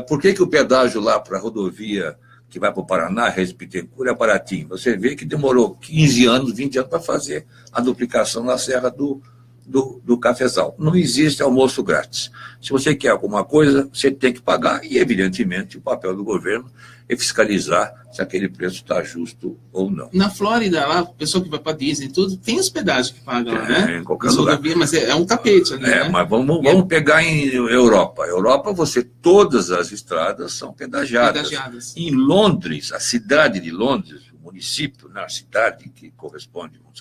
Por que o pedágio lá para a rodovia que vai para o Paraná, Reis-Pittencourt, é baratinho? Você vê que demorou 15 anos, 20 anos para fazer a duplicação na Serra do do cafezal. Não existe almoço grátis. Se você quer alguma coisa, você tem que pagar, e, evidentemente, o papel do governo é fiscalizar se aquele preço está justo ou não. Na Flórida, lá, o pessoal que vai para Disney, tudo, tem hospedagem que paga lá, né? Em qualquer lugar. Mas é um tapete ali, né? Mas vamos pegar em Europa. Europa, todas as estradas são pedagiadas. Em Londres, a cidade de Londres, o município, a cidade que corresponde, vamos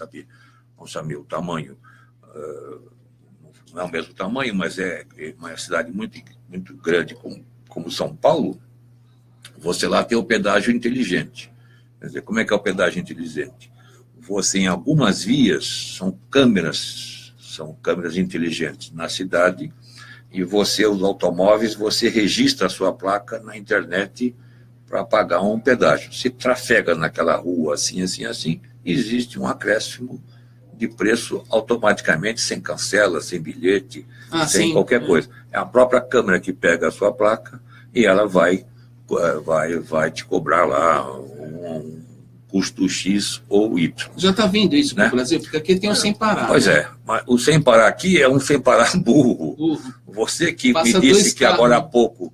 saber o tamanho, não é o mesmo tamanho, mas é uma cidade muito, muito grande como São Paulo. Você lá tem o pedágio inteligente. Quer dizer, como é que é o pedágio inteligente? Você, em algumas vias, são câmeras inteligentes na cidade, e você, os automóveis, você registra a sua placa na internet para pagar um pedágio. Se trafega naquela rua assim, existe um acréscimo de preço automaticamente, sem cancela, sem bilhete, sem qualquer coisa. É a própria câmera que pega a sua placa e ela vai te cobrar lá um custo X ou Y. Já está vindo isso para o Brasil? Porque aqui tem o sem parar. Pois é, mas o sem parar aqui é um sem parar burro. Você que me disse que agora há pouco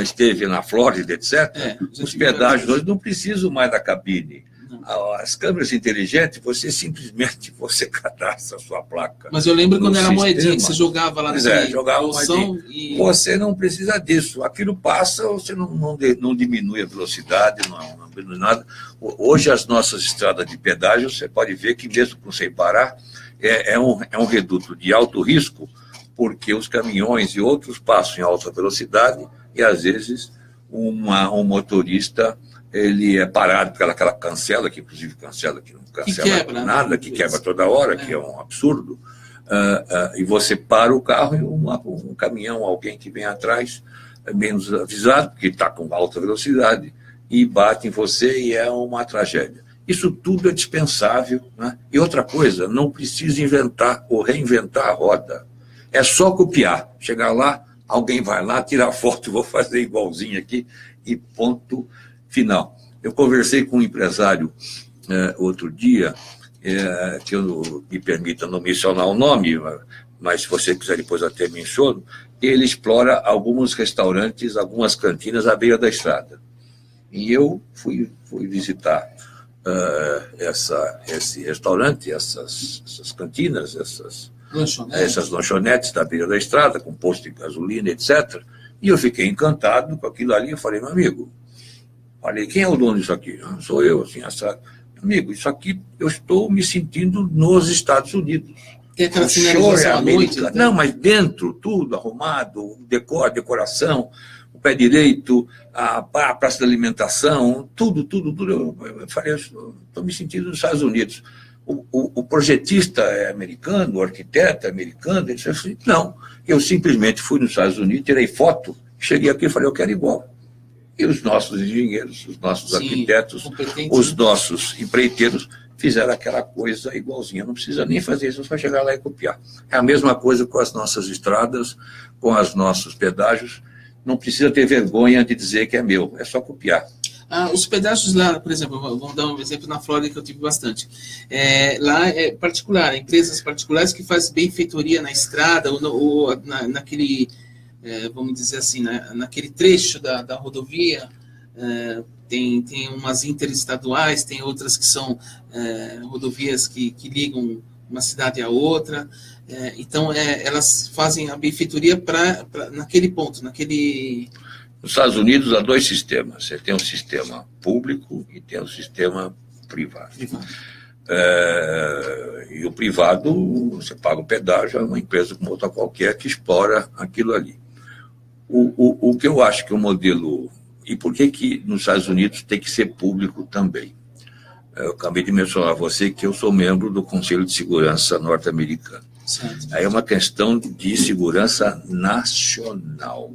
esteve na Flórida, etc., os pedágios hoje não precisam mais da cabine. As câmeras inteligentes, você simplesmente cadastra a sua placa. Mas eu lembro quando era moedinha, que você jogava lá jogava moedinha. E você não precisa disso. Aquilo passa, você não diminui a velocidade, não diminui nada. Hoje, as nossas estradas de pedágio, você pode ver que mesmo com sem parar, é um reduto de alto risco, porque os caminhões e outros passam em alta velocidade e, às vezes, um motorista ele é parado pelaquela cancela, que inclusive cancela, que não cancela quebra, nada, que quebra toda hora, que é um absurdo, e você para o carro e um caminhão, alguém que vem atrás, menos avisado, porque está com alta velocidade, e bate em você e é uma tragédia. Isso tudo é dispensável, né? E outra coisa, não precisa inventar ou reinventar a roda. É só copiar. Chegar lá, alguém vai lá, tirar foto, vou fazer igualzinho aqui, e ponto final. Eu conversei com um empresário outro dia, que eu me permita não mencionar o nome, mas se você quiser depois até menciono, ele explora alguns restaurantes, algumas cantinas à beira da estrada. E eu fui visitar esse restaurante, essas cantinas, essas lanchonetes da beira da estrada, com posto de gasolina, etc. E eu fiquei encantado com aquilo ali. Eu falei, meu amigo, quem é o dono disso aqui? Sou eu, assim, assado. Amigo, isso aqui eu estou me sentindo nos Estados Unidos. Tem aquela sinalização à noite? Não, mas dentro, tudo arrumado, decoração, o pé direito, a praça de alimentação, tudo. Eu falei, estou me sentindo nos Estados Unidos. O projetista é americano, o arquiteto é americano. Ele disse assim, não, eu simplesmente fui nos Estados Unidos, tirei foto, cheguei aqui e falei, eu quero igual. E os nossos engenheiros, os nossos arquitetos, os nossos empreiteiros fizeram aquela coisa igualzinha. Não precisa nem fazer isso, só chegar lá e copiar. É a mesma coisa com as nossas estradas, com os nossos pedágios. Não precisa ter vergonha de dizer que é meu, é só copiar. Os pedágios lá, por exemplo, vamos dar um exemplo na Flórida que eu tive bastante. Lá é particular, empresas particulares que fazem benfeitoria na estrada ou naquele... vamos dizer assim, naquele trecho da rodovia, tem umas interestaduais, tem outras que são rodovias que ligam uma cidade a outra, então elas fazem a benfeitoria naquele ponto, Nos Estados Unidos há dois sistemas, você tem um sistema público e tem um sistema privado. E o privado, você paga o pedágio, é uma empresa como outra qualquer que explora aquilo ali. O que eu acho que o modelo... E por que nos Estados Unidos tem que ser público também? Eu acabei de mencionar a você que eu sou membro do Conselho de Segurança norte-americano. Aí é uma questão de segurança nacional.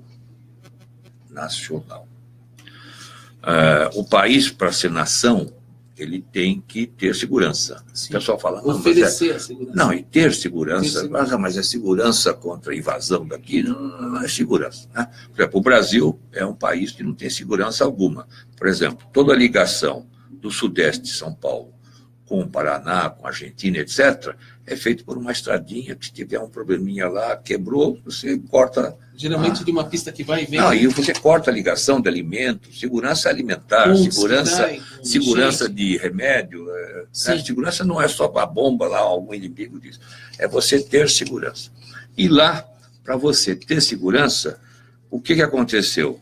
O país, para ser nação, ele tem que ter segurança. Sim. O pessoal fala... Oferecer a segurança. Não, e ter segurança. Mas é segurança contra a invasão daqui? Não é segurança. Né? Por exemplo, o Brasil é um país que não tem segurança alguma. Por exemplo, toda a ligação do sudeste de São Paulo com o Paraná, com a Argentina, etc., é feito por uma estradinha, que se tiver um probleminha lá, quebrou, você corta. Geralmente de uma pista que vai e vem. Não, e você corta a ligação de alimento, segurança alimentar, segurança de remédio. Segurança não é só a bomba lá, algum inimigo disso. É você ter segurança. E lá, para você ter segurança, o que aconteceu?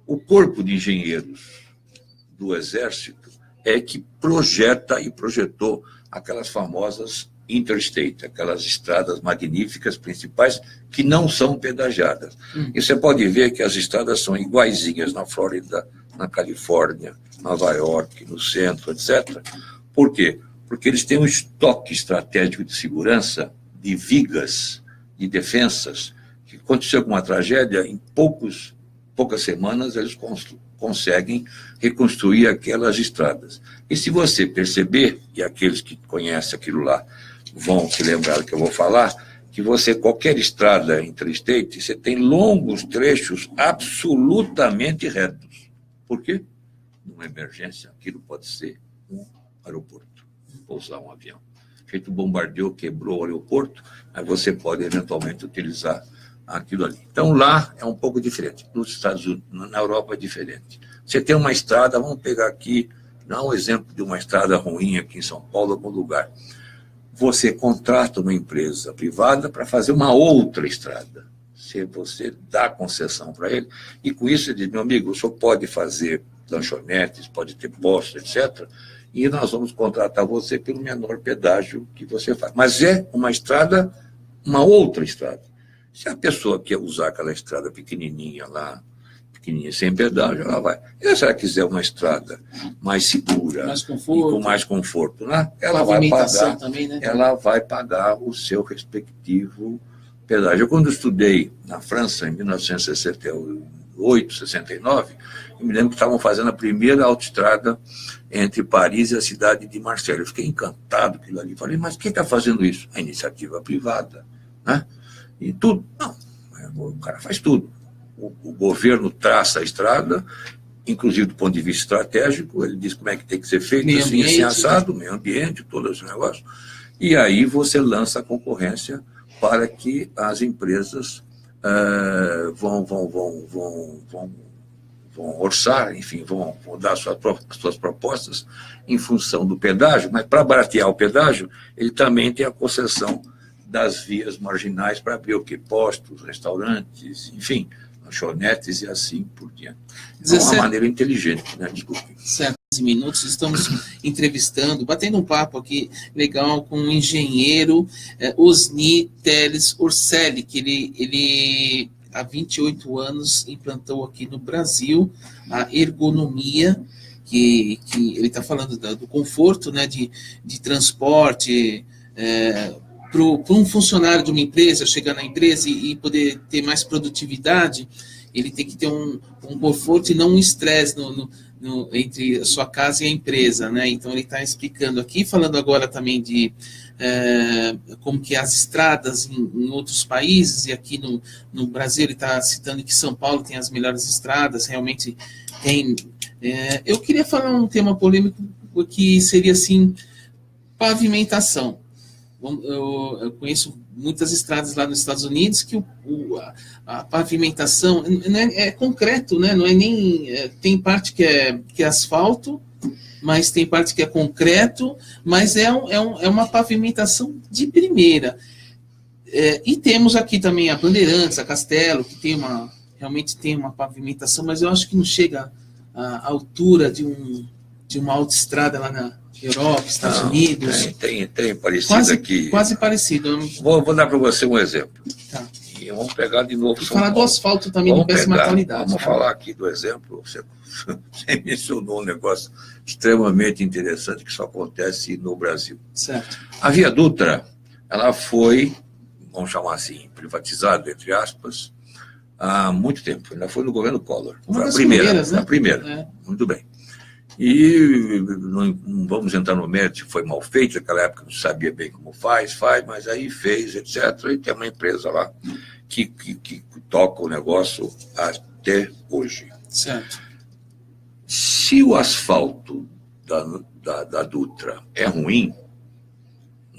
O corpo de engenheiros do Exército é que projeta e projetou aquelas famosas interstate, aquelas estradas magníficas principais que não são pedagiadas. E você pode ver que as estradas são iguaizinhas na Flórida, na Califórnia, Nova York, no centro, etc. Por quê? Porque eles têm um estoque estratégico de segurança, de vigas, de defensas, que aconteceu com uma tragédia, em poucas semanas eles conseguem reconstruir aquelas estradas. E se você perceber, e aqueles que conhecem aquilo lá vão se lembrar do que eu vou falar, que qualquer estrada interstate, você tem longos trechos absolutamente retos. Por quê? Numa emergência, aquilo pode ser um aeroporto, pousar um avião. Feito bombardeou, quebrou o aeroporto, aí você pode eventualmente utilizar aquilo ali. Então lá é um pouco diferente. Nos Estados Unidos, na Europa é diferente. Você tem uma estrada, vamos pegar aqui, dá um exemplo de uma estrada ruim aqui em São Paulo, algum lugar. Você contrata uma empresa privada para fazer uma outra estrada. Você dá concessão para ele, e com isso ele diz, meu amigo, o senhor pode fazer lanchonetes, pode ter postos, etc., e nós vamos contratar você pelo menor pedágio que você faz. Mas é uma estrada, uma outra estrada. Se a pessoa quer usar aquela estrada pequenininha lá, pequenininha, sem pedágio, ela vai. E se ela quiser uma estrada mais segura, mais e com mais conforto, né? Ela vai pagar também, né? Ela vai pagar o seu respectivo pedágio. Eu, quando estudei na França, em 1968, 69, eu me lembro que estavam fazendo a primeira autoestrada entre Paris e a cidade de Marselha. Eu fiquei encantado com aquilo ali. Falei, mas quem está fazendo isso? A iniciativa privada, né? E tudo. Não, o cara faz tudo. O governo traça a estrada, inclusive do ponto de vista estratégico, ele diz como é que tem que ser feito, meio assim, ambiente, assado, meio ambiente, todo esse negócio. E aí você lança a concorrência para que as empresas vão orçar, enfim, vão dar as suas propostas em função do pedágio, mas para baratear o pedágio, ele também tem a concessão das vias marginais para abrir o quê? Postos, restaurantes, enfim, lanchonetes e assim por diante. De uma maneira inteligente, né? Desculpe. 17 minutos, estamos entrevistando, batendo um papo aqui legal com o engenheiro Osni Teles Orselli, que ele há 28 anos implantou aqui no Brasil a ergonomia, que ele está falando do conforto, né, de transporte, para um funcionário de uma empresa chegar na empresa e poder ter mais produtividade, ele tem que ter um conforto e não um estresse entre a sua casa e a empresa, né? Então ele está explicando aqui, falando agora também de como que as estradas em outros países, e aqui no Brasil ele está citando que São Paulo tem as melhores estradas, realmente tem. Eu queria falar um tema polêmico que seria assim, pavimentação. Eu conheço muitas estradas lá nos Estados Unidos que a pavimentação é concreto, né? Não é nem tem parte que é asfalto, mas tem parte que é concreto, mas é uma pavimentação de primeira. E temos aqui também a Bandeirantes, a Castelo, que realmente tem uma pavimentação, mas eu acho que não chega à altura de uma autoestrada lá na Europa, Estados Unidos. Tem parecido aqui. Quase parecido. Vou dar para você um exemplo. Tá. E vamos pegar de novo. Falar do asfalto também de péssima qualidade. Vamos falar aqui do exemplo. Você mencionou um negócio extremamente interessante que só acontece no Brasil. Certo. A Via Dutra, ela foi, vamos chamar assim, privatizada, entre aspas, há muito tempo. Ela foi no governo Collor. Uma das primeira, primeiras, né? A primeira. Muito bem. E não vamos entrar no mérito se foi mal feito, naquela época não sabia bem como faz, mas aí fez, etc. E tem uma empresa lá que toca o negócio até hoje. Certo. Se o asfalto da Dutra é ruim,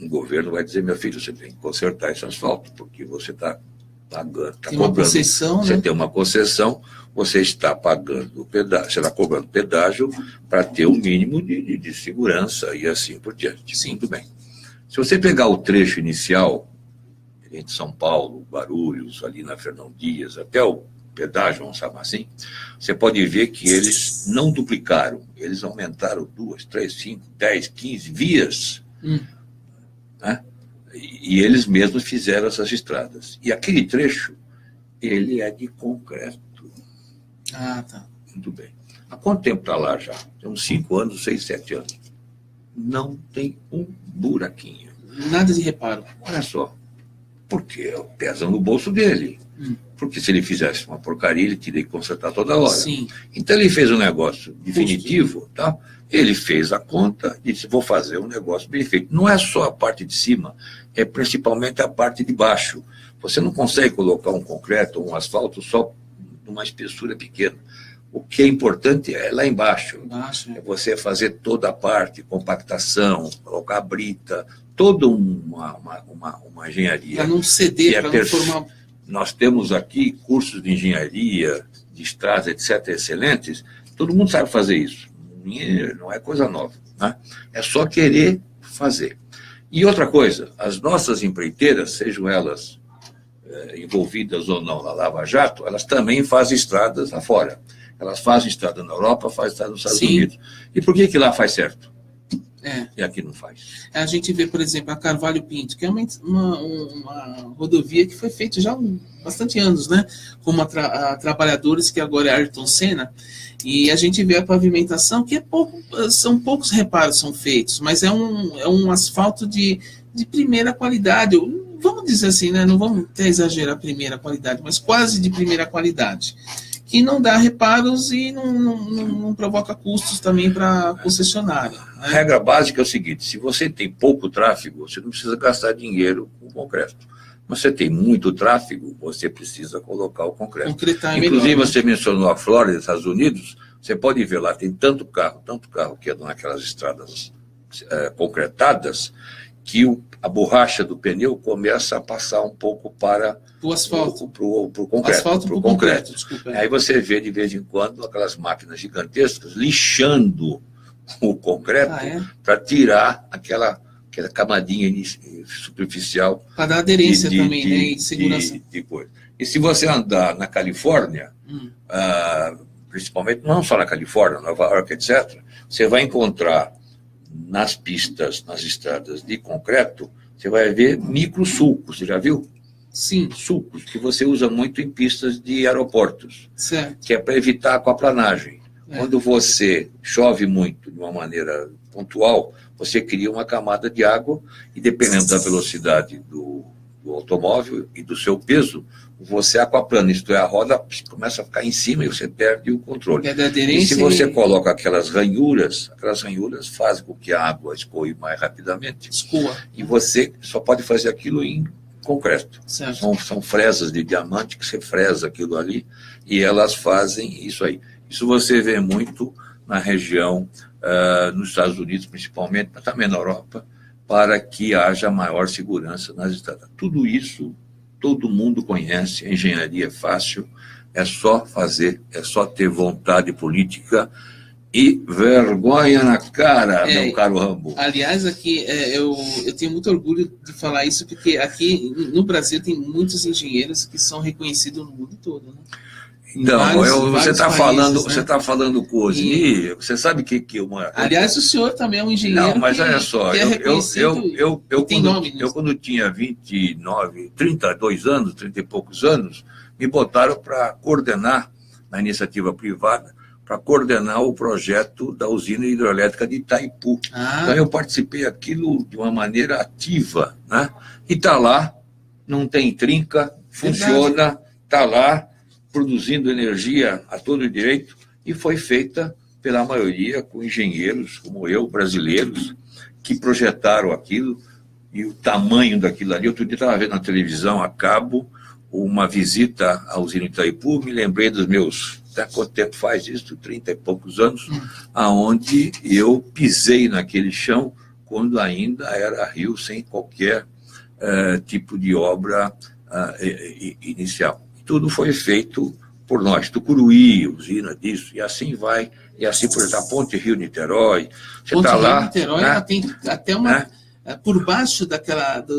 um governo vai dizer, meu filho, você tem que consertar esse asfalto, porque você está pagando, tem uma concessão, você né? tem uma concessão, você está pagando pedágio, você está cobrando pedágio para ter um mínimo de segurança e assim por diante. Sim. Muito bem. Se você pegar o trecho inicial, entre São Paulo, Guarulhos, ali na Fernão Dias, até o pedágio, vamos chamar assim, você pode ver que eles não duplicaram, eles aumentaram 2, 3, 5, 10, 15 vias, né? E eles mesmos fizeram essas estradas. E aquele trecho, ele é de concreto. Ah, tá. Muito bem. Há quanto tempo está lá já? Tem uns 5 anos, 6, 7 anos. Não tem um buraquinho. Nada de reparo. Olha só. Porque pesa no bolso dele. Porque se ele fizesse uma porcaria, ele teria que consertar toda hora. Sim. Então ele fez um negócio definitivo, tá? Ele fez a conta e disse, vou fazer um negócio bem feito. Não é só a parte de cima, é principalmente a parte de baixo. Você não consegue colocar um concreto ou um asfalto só numa espessura pequena. O que é importante é lá embaixo. É você fazer toda a parte, compactação, colocar brita, toda uma engenharia. Para não ceder, para não formar... Nós temos aqui cursos de engenharia, de estradas, etc., excelentes. Todo mundo sabe fazer isso. Não é coisa nova, né? É só querer fazer. E outra coisa, as nossas empreiteiras, sejam elas envolvidas ou não na Lava Jato, elas também fazem estradas lá fora. Elas fazem estrada na Europa, fazem estrada nos Estados Unidos. E por que lá faz certo? E aqui não faz. A gente vê, por exemplo, a Carvalho Pinto, que é uma rodovia que foi feita já há bastante anos, né? Como a Trabalhadores, que agora é Ayrton Senna, e a gente vê a pavimentação, que são poucos reparos são feitos, mas é um asfalto de primeira qualidade. Vamos dizer assim, né? Não vamos até exagerar a primeira qualidade, mas quase de primeira qualidade. Que não dá reparos e não provoca custos também para a concessionária. Né? A regra básica é o seguinte, se você tem pouco tráfego, você não precisa gastar dinheiro com concreto. Mas se você tem muito tráfego, você precisa colocar o concreto. Inclusive, melhor, né? Você mencionou a Flórida, Estados Unidos, você pode ver lá, tem tanto carro que andam naquelas estradas concretadas, que a borracha do pneu começa a passar um pouco para o asfalto, para o concreto. Asfalto para o concreto, desculpa. Aí você vê de vez em quando aquelas máquinas gigantescas lixando o concreto para tirar aquela camadinha superficial. Para dar aderência também, né? E segurança. De coisa. E se você andar na Califórnia, principalmente, não só na Califórnia, Nova York, etc., você vai encontrar nas pistas, nas estradas de concreto, você vai ver microsulcos, você já viu? Sim. Sulcos, que você usa muito em pistas de aeroportos. Certo. Que é para evitar a aquaplanagem. Quando você chove muito de uma maneira pontual, você cria uma camada de água e, dependendo da velocidade do automóvel e do seu peso, você aquaplana, isto é, a roda começa a ficar em cima e você perde o controle. E se você coloca aquelas ranhuras fazem com que a água escoe mais rapidamente. Escoa. E você só pode fazer aquilo em concreto. São fresas de diamante que você fresa aquilo ali e elas fazem isso aí. Isso você vê muito na região, nos Estados Unidos principalmente, mas também na Europa, para que haja maior segurança nas estradas. Tudo isso todo mundo conhece, a engenharia é fácil, é só fazer, é só ter vontade política e vergonha na cara, meu caro Rambo. Aliás, aqui eu tenho muito orgulho de falar isso, porque aqui no Brasil tem muitos engenheiros que são reconhecidos no mundo todo, né? Então, você está falando, né? Você está falando com o Osni, você sabe que uma... Aliás, o senhor também é um engenheiro. Não, mas olha só, eu quando tinha 32 anos, 30 e poucos anos, me botaram para coordenar, na iniciativa privada, para coordenar o projeto da usina hidrelétrica de Itaipu. Então eu participei aquilo de uma maneira ativa, né? E está lá, não tem trinca, funciona, está lá, produzindo energia a todo direito, e foi feita pela maioria com engenheiros como eu, brasileiros, que projetaram aquilo, e o tamanho daquilo ali. Outro dia estava vendo na televisão, a cabo, uma visita à usina Itaipu, me lembrei dos meus, até quanto tempo faz isso, 30 e poucos anos, aonde eu pisei naquele chão quando ainda era rio sem qualquer tipo de obra inicial. Tudo foi feito por nós, Tucuruí, usina disso, e assim vai, e assim, por exemplo, a Ponte Rio-Niterói, você está lá... Rio-Niterói, né? ela tem até uma... Por baixo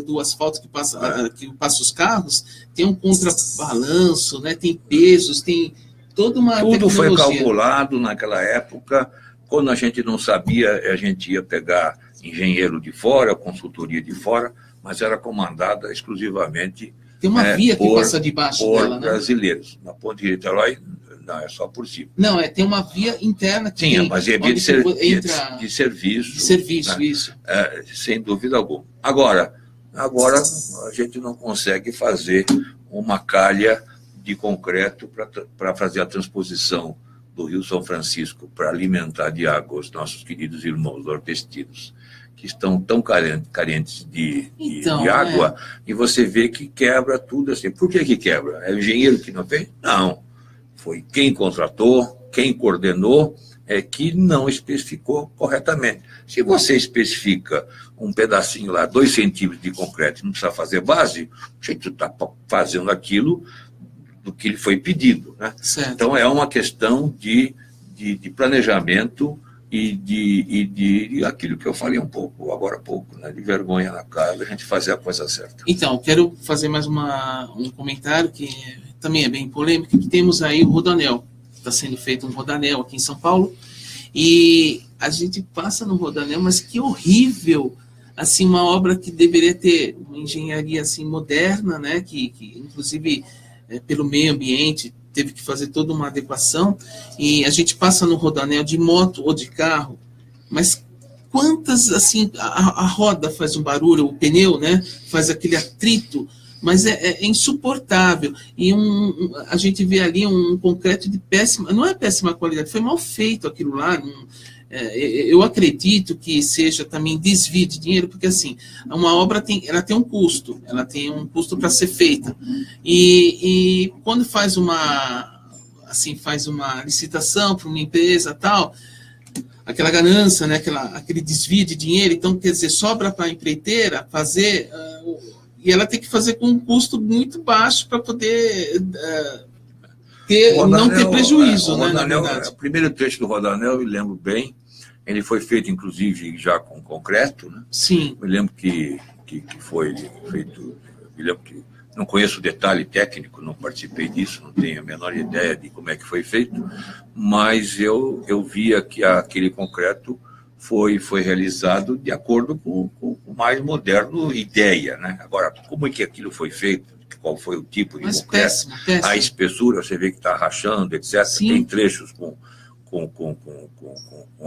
do asfalto que passa os carros, tem um contrabalanço, né? Tem pesos, tem toda uma Tudo tecnologia. foi calculado naquela época. Quando a gente não sabia, a gente ia pegar engenheiro de fora, consultoria de fora, mas era comandada exclusivamente tem uma via que passa debaixo dela, né? Brasileiros. Na Ponte de Niterói, não, é só por cima. Não, tem uma via interna que tinha, mas é via de serviço. De serviço, né? Isso. Sem dúvida alguma. Agora a gente não consegue fazer uma calha de concreto para fazer a transposição do Rio São Francisco para alimentar de água os nossos queridos irmãos nordestinos, que estão tão carentes de água, e você vê que quebra tudo assim. Por que quebra? É o engenheiro que não fez? Não. Foi quem contratou, quem coordenou, que não especificou corretamente. Se você especifica um pedacinho lá, 2 centímetros de concreto, não precisa fazer base, a gente está fazendo aquilo do que lhe foi pedido, né? Então, é uma questão de planejamento e de aquilo que eu falei agora há pouco, né? De vergonha na cara, a gente fazer a coisa certa. Então, quero fazer mais um comentário que também é bem polêmico, que temos aí o Rodoanel. Está sendo feito um Rodoanel aqui em São Paulo, e a gente passa no Rodoanel, mas que horrível, assim, uma obra que deveria ter uma engenharia assim, moderna, né? Que inclusive, pelo meio ambiente, teve que fazer toda uma adequação, e a gente passa no Rodoanel de moto ou de carro, mas quantas, assim, a roda faz um barulho, o pneu, né, faz aquele atrito, mas é insuportável, e a gente vê ali um concreto de péssima, não é péssima qualidade, foi mal feito aquilo lá. Eu acredito que seja também desvio de dinheiro, porque assim, uma obra ela tem um custo para ser feita, e quando faz uma licitação para uma empresa tal, aquela ganância, né, aquele desvio de dinheiro, então quer dizer, sobra para a empreiteira fazer, e ela tem que fazer com um custo muito baixo para poder não ter prejuízo, né, na verdade. O primeiro trecho do Rodoanel, eu lembro bem, ele foi feito, inclusive, já com concreto, né? Sim. Eu lembro que foi feito, eu lembro que não conheço o detalhe técnico, não participei disso, não tenho a menor ideia de como é que foi feito, mas eu via que aquele concreto foi realizado de acordo com o mais moderno ideia, né? Agora, como é que aquilo foi feito? Qual foi o tipo de concreto? Péssimo. A espessura, você vê que está rachando, etc. Sim. Tem trechos com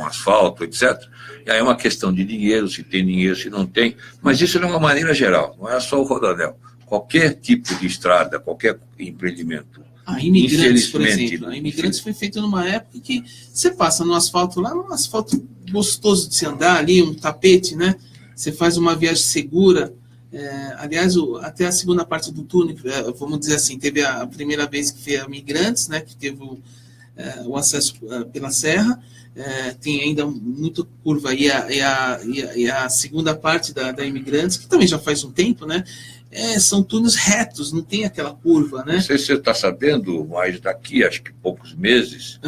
asfalto, etc. E aí é uma questão de dinheiro, se tem dinheiro, se não tem. Mas isso de uma maneira geral, não é só o Rodoanel. Qualquer tipo de estrada, qualquer empreendimento. A Imigrantes, por exemplo. A Imigrantes foi feita numa época que você passa no asfalto lá, num asfalto gostoso de se andar ali, um tapete, né? Você faz uma viagem segura. Aliás, até a segunda parte do túnel, vamos dizer assim, teve a primeira vez que foi a Imigrantes, né? Que teve o acesso pela serra. Tem ainda muita curva, e a segunda parte da Imigrantes, que também já faz um tempo, né? São túneis retos, não tem aquela curva, né? Não sei se você está sabendo, mas daqui, acho que poucos meses,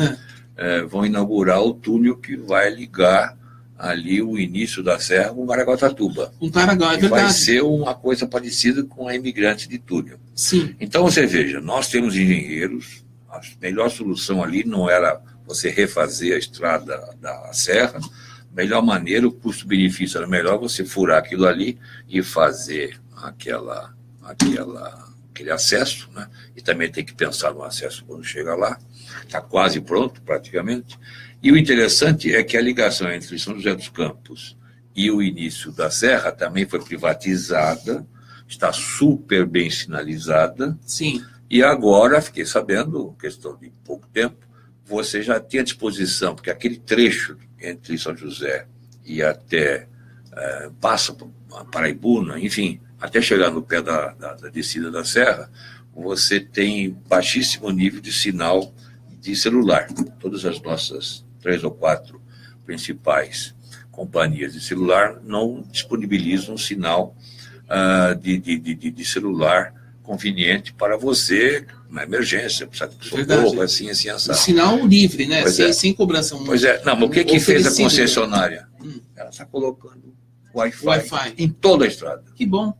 vão inaugurar o túnel que vai ligar ali o início da serra com Caraguatatuba. Com Caraguá, é verdade. Vai ser uma coisa parecida com a Imigrantes de túnel. Sim. Então, você veja, nós temos engenheiros, a melhor solução ali não era você refazer a estrada da serra, melhor maneira, o custo-benefício era melhor você furar aquilo ali e fazer aquele acesso, né? E também tem que pensar no acesso quando chega lá, está quase pronto praticamente. E o interessante é que a ligação entre São José dos Campos e o início da serra também foi privatizada, está super bem sinalizada. Sim. E agora, fiquei sabendo, questão de pouco tempo, você já tem à disposição, porque aquele trecho entre São José e até passa para Paraibuna, enfim, até chegar no pé da descida da serra, você tem baixíssimo nível de sinal de celular. Todas as nossas 3 ou 4 principais companhias de celular não disponibilizam um sinal de celular conveniente para você, na emergência, precisa de socorro, assim, assado. O sinal livre, né? Sem cobrança. Pois é. Não, mas o que fez a concessionária? Ela está colocando Wi-Fi em toda a estrada. Que bom.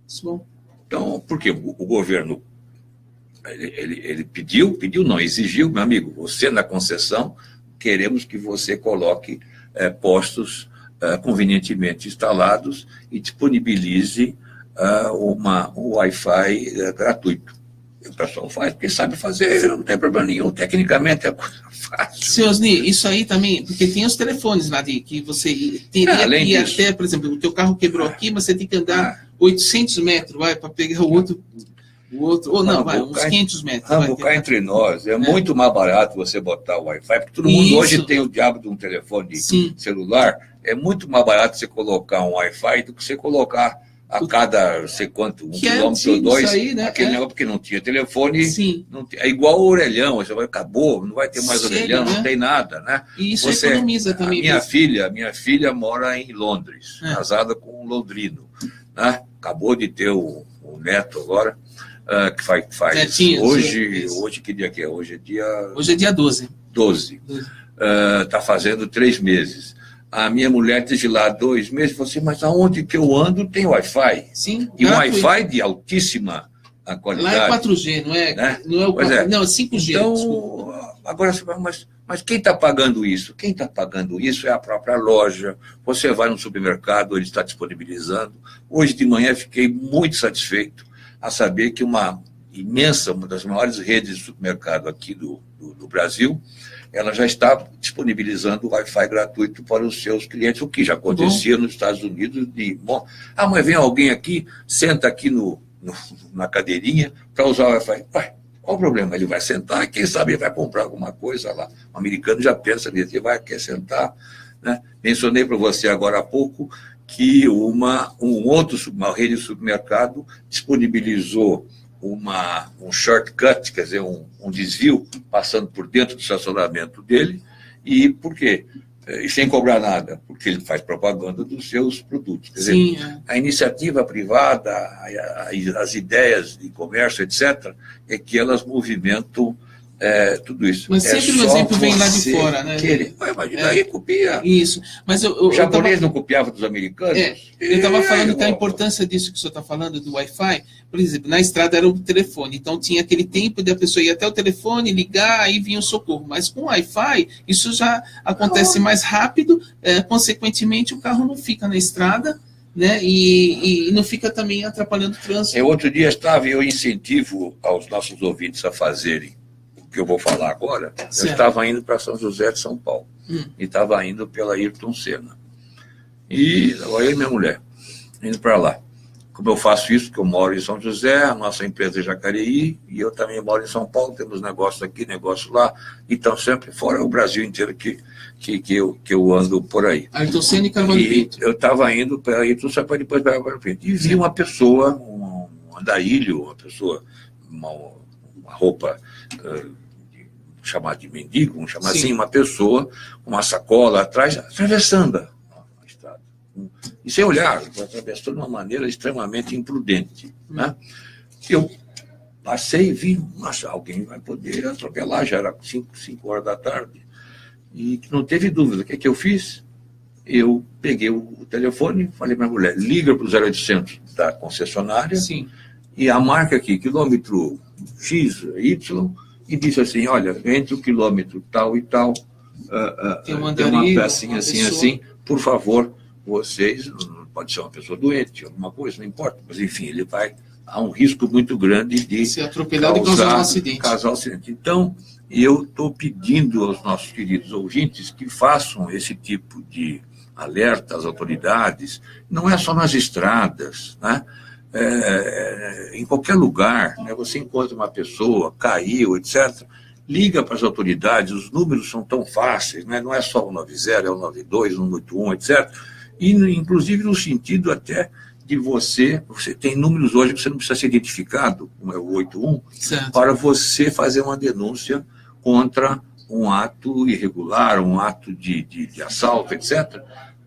Isso bom. Então, porque o governo ele pediu não, exigiu, meu amigo, você na concessão, queremos que você coloque postos convenientemente instalados e disponibilize um Wi-Fi gratuito. E o pessoal faz, porque sabe fazer, não tem problema nenhum, tecnicamente é coisa fácil. Seu Osni, isso aí também, porque tem os telefones lá que você teria que ir até, por exemplo, o teu carro quebrou aqui, mas você tem que andar 800 metros, para pegar o outro, ou não, uns 500 metros. Vamos cá entre nós, é muito mais barato você botar o Wi-Fi, porque todo mundo hoje tem o diabo de um telefone celular, é muito mais barato você colocar um Wi-Fi do que você colocar a cada, sei quanto, 1 quilômetro ou 2, aí, né? Aquele negócio, porque não tinha telefone, é igual o orelhão, você vai, acabou, não vai ter mais orelhão, não tem nada, né? E isso economiza também. Minha filha mora em Londres, casada com um londrino, né? Acabou de ter o neto agora, que faz Netinho, hoje que dia que é? Hoje é dia 12. 12. Está fazendo 3 meses. A minha mulher desde lá 2 meses, falou assim, mas aonde que eu ando tem Wi-Fi. Sim. E um Wi-Fi de altíssima qualidade. Lá é 4G, não é? Né? Não é o 4G, não, é 5G. Então, desculpa. Agora você fala, mas quem está pagando isso? Quem está pagando isso é a própria loja. Você vai no supermercado, ele está disponibilizando. Hoje de manhã fiquei muito satisfeito a saber que uma das maiores redes de supermercado aqui do Brasil, ela já está disponibilizando o Wi-Fi gratuito para os seus clientes, o que já acontecia nos Estados Unidos. Mas vem alguém aqui, senta aqui na cadeirinha para usar o Wi-Fi. Qual o problema? Ele vai sentar e quem sabe ele vai comprar alguma coisa lá. O americano já pensa nisso, ele quer sentar. Né? Mencionei para você agora há pouco que uma rede de supermercado disponibilizou um shortcut, quer dizer, um desvio, passando por dentro do estacionamento dele. E por quê? E sem cobrar nada, porque ele faz propaganda dos seus produtos. Quer dizer, a iniciativa privada, as ideias de comércio, etc., é que elas movimentam tudo isso. Mas sempre o exemplo vem lá de fora, né? Imagina, aí copia. Isso. Mas o japonês não copiava dos americanos? Eu estava falando da importância disso que o senhor está falando, do Wi-Fi. Por exemplo, na estrada era o telefone, então tinha aquele tempo de a pessoa ir até o telefone, ligar, aí vinha o socorro. Mas com o Wi-Fi, isso já acontece mais rápido, consequentemente o carro não fica na estrada, né? E não fica também atrapalhando o trânsito. Outro dia eu incentivo aos nossos ouvintes a fazerem o que eu vou falar agora. Certo. Eu estava indo para São José de São Paulo, e estava indo pela Ayrton Senna. E eu e minha mulher, indo para lá. Como eu faço isso, que eu moro em São José, a nossa empresa é Jacareí, e eu também moro em São Paulo, temos negócio aqui, negócio lá, então sempre fora o Brasil inteiro que eu ando por aí. Ayrton Senna e Carvalho Pinto. Eu estava indo para Ayrton Senna para depois para Carvalho Pinto. E vi uma pessoa, um andarilho, uma roupa chamada de mendigo, vamos chamar assim, uma pessoa com uma sacola atrás, atravessando a estrada. E sem olhar, atravessou de uma maneira extremamente imprudente. Né? Eu passei e vi, mas alguém vai poder atropelar, já era 5 horas da tarde. E não teve dúvida. O que eu fiz? Eu peguei o telefone, falei para a mulher, liga para o 0800 da concessionária. Sim. E a marca aqui, quilômetro X, Y, e disse assim, olha, entre o quilômetro tal e tal, tem uma pecinha assim, por favor, vocês, pode ser uma pessoa doente, alguma coisa, não importa, mas enfim, há um risco muito grande de ser atropelado e causar um acidente. Então, eu estou pedindo aos nossos queridos ouvintes que façam esse tipo de alerta às autoridades, não é só nas estradas, né? Em qualquer lugar, né? Você encontra uma pessoa, caiu, etc., liga para as autoridades, os números são tão fáceis, né? Não é só o 90, é o 92, o 181, etc., e inclusive no sentido até de você tem números hoje que você não precisa ser identificado, como é o 81, certo, para você fazer uma denúncia contra um ato irregular, um ato de assalto, etc.,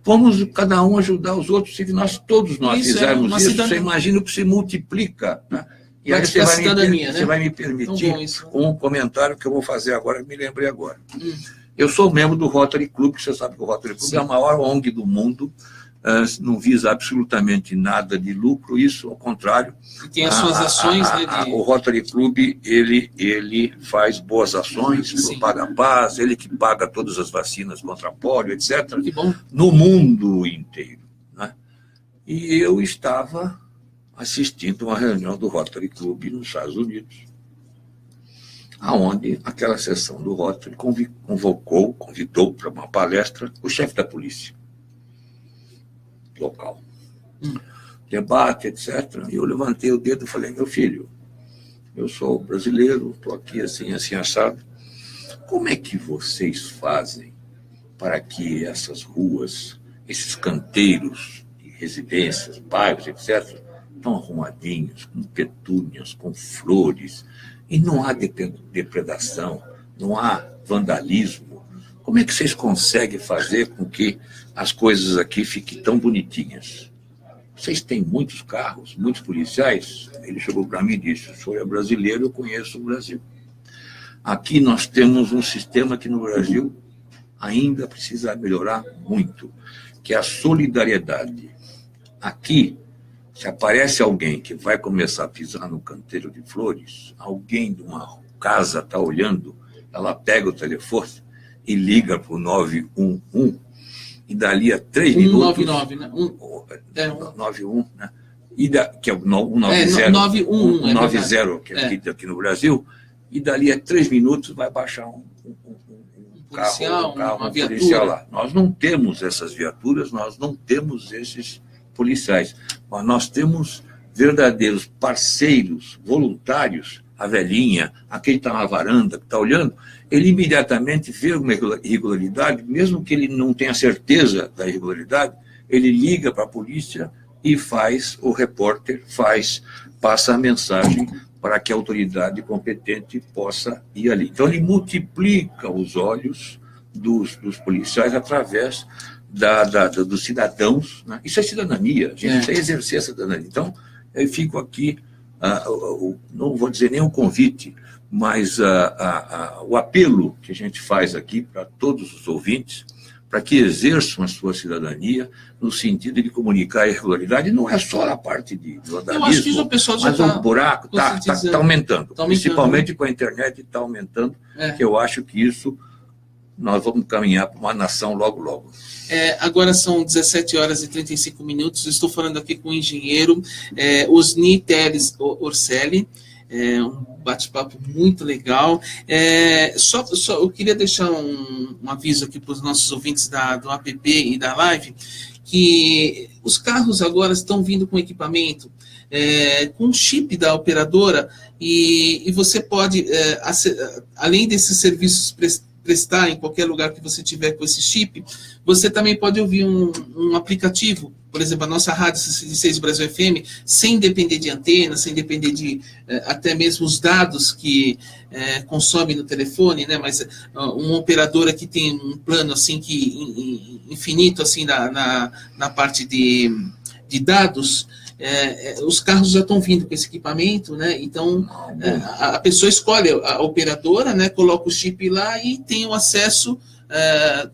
vamos cada um ajudar os outros. Se todos nós fizermos isso, você imagina o que se multiplica, né? E aí você vai me permitir um comentário que eu vou fazer agora, me lembrei agora. Eu sou membro do Rotary Club, que você sabe que o Rotary Club é a maior ONG do mundo, não visa absolutamente nada de lucro, isso, ao contrário. E tem as suas ações, né? O Rotary Club, ele faz boas ações, propaga a paz, ele que paga todas as vacinas contra pólio, etc., que bom. No mundo inteiro, né? E eu estava assistindo uma reunião do Rotary Club nos Estados Unidos, aonde aquela sessão do Rotary convidou para uma palestra o chefe da polícia local. Debate, etc. E eu levantei o dedo e falei, meu filho, eu sou brasileiro, estou aqui assim, assado. Como é que vocês fazem para que essas ruas, esses canteiros de residências, bairros, etc., estão arrumadinhos, com petúnias, com flores, e não há depredação, não há vandalismo? Como é que vocês conseguem fazer com que as coisas aqui fiquem tão bonitinhas? Vocês têm muitos carros, muitos policiais? Ele chegou para mim e disse, o senhor é brasileiro, eu conheço o Brasil. Aqui nós temos um sistema que no Brasil ainda precisa melhorar muito, que é a solidariedade. Aqui, se aparece alguém que vai começar a pisar no canteiro de flores, alguém de uma casa está olhando, ela pega o telefone e liga para o 911, e dali a 3 minutos... 199, né? 91, né? Que é o 190, 190, que é aqui no Brasil, e dali a 3 minutos vai baixar um policial, carro, uma viatura. Policial lá. Nós não temos essas viaturas, nós não temos esses policiais, mas nós temos verdadeiros parceiros, voluntários, a velhinha, aquele que está na varanda, que está olhando, ele imediatamente vê uma irregularidade, mesmo que ele não tenha certeza da irregularidade, ele liga para a polícia e o repórter passa a mensagem para que a autoridade competente possa ir ali. Então, ele multiplica os olhos dos policiais através dos cidadãos, né? Isso é cidadania, a gente precisa exercer a cidadania. Então, eu fico aqui, não vou dizer nem um convite, mas o apelo que a gente faz aqui para todos os ouvintes, para que exerçam a sua cidadania, no sentido de comunicar a irregularidade, não é só a parte de vandalismo, eu acho que o pessoal já mas o buraco está aumentando, principalmente com a internet está aumentando, que eu acho que isso nós vamos caminhar para uma nação logo, logo. Agora são 17 horas e 35 minutos, estou falando aqui com o engenheiro Osni Teles Orselli, um bate-papo muito legal. Só eu queria deixar um aviso aqui para os nossos ouvintes do app e da live, que os carros agora estão vindo com equipamento, com chip da operadora, e você pode, além desses serviços prestar em qualquer lugar que você tiver com esse chip, você também pode ouvir um aplicativo, por exemplo, a nossa Rádio 66 Brasil FM, sem depender de antena, sem depender de até mesmo os dados que consome no telefone, né? Mas uma operadora que tem um plano assim que infinito assim na parte de dados, os carros já estão vindo com esse equipamento, né? Então a pessoa escolhe a operadora, né? Coloca o chip lá e tem o acesso,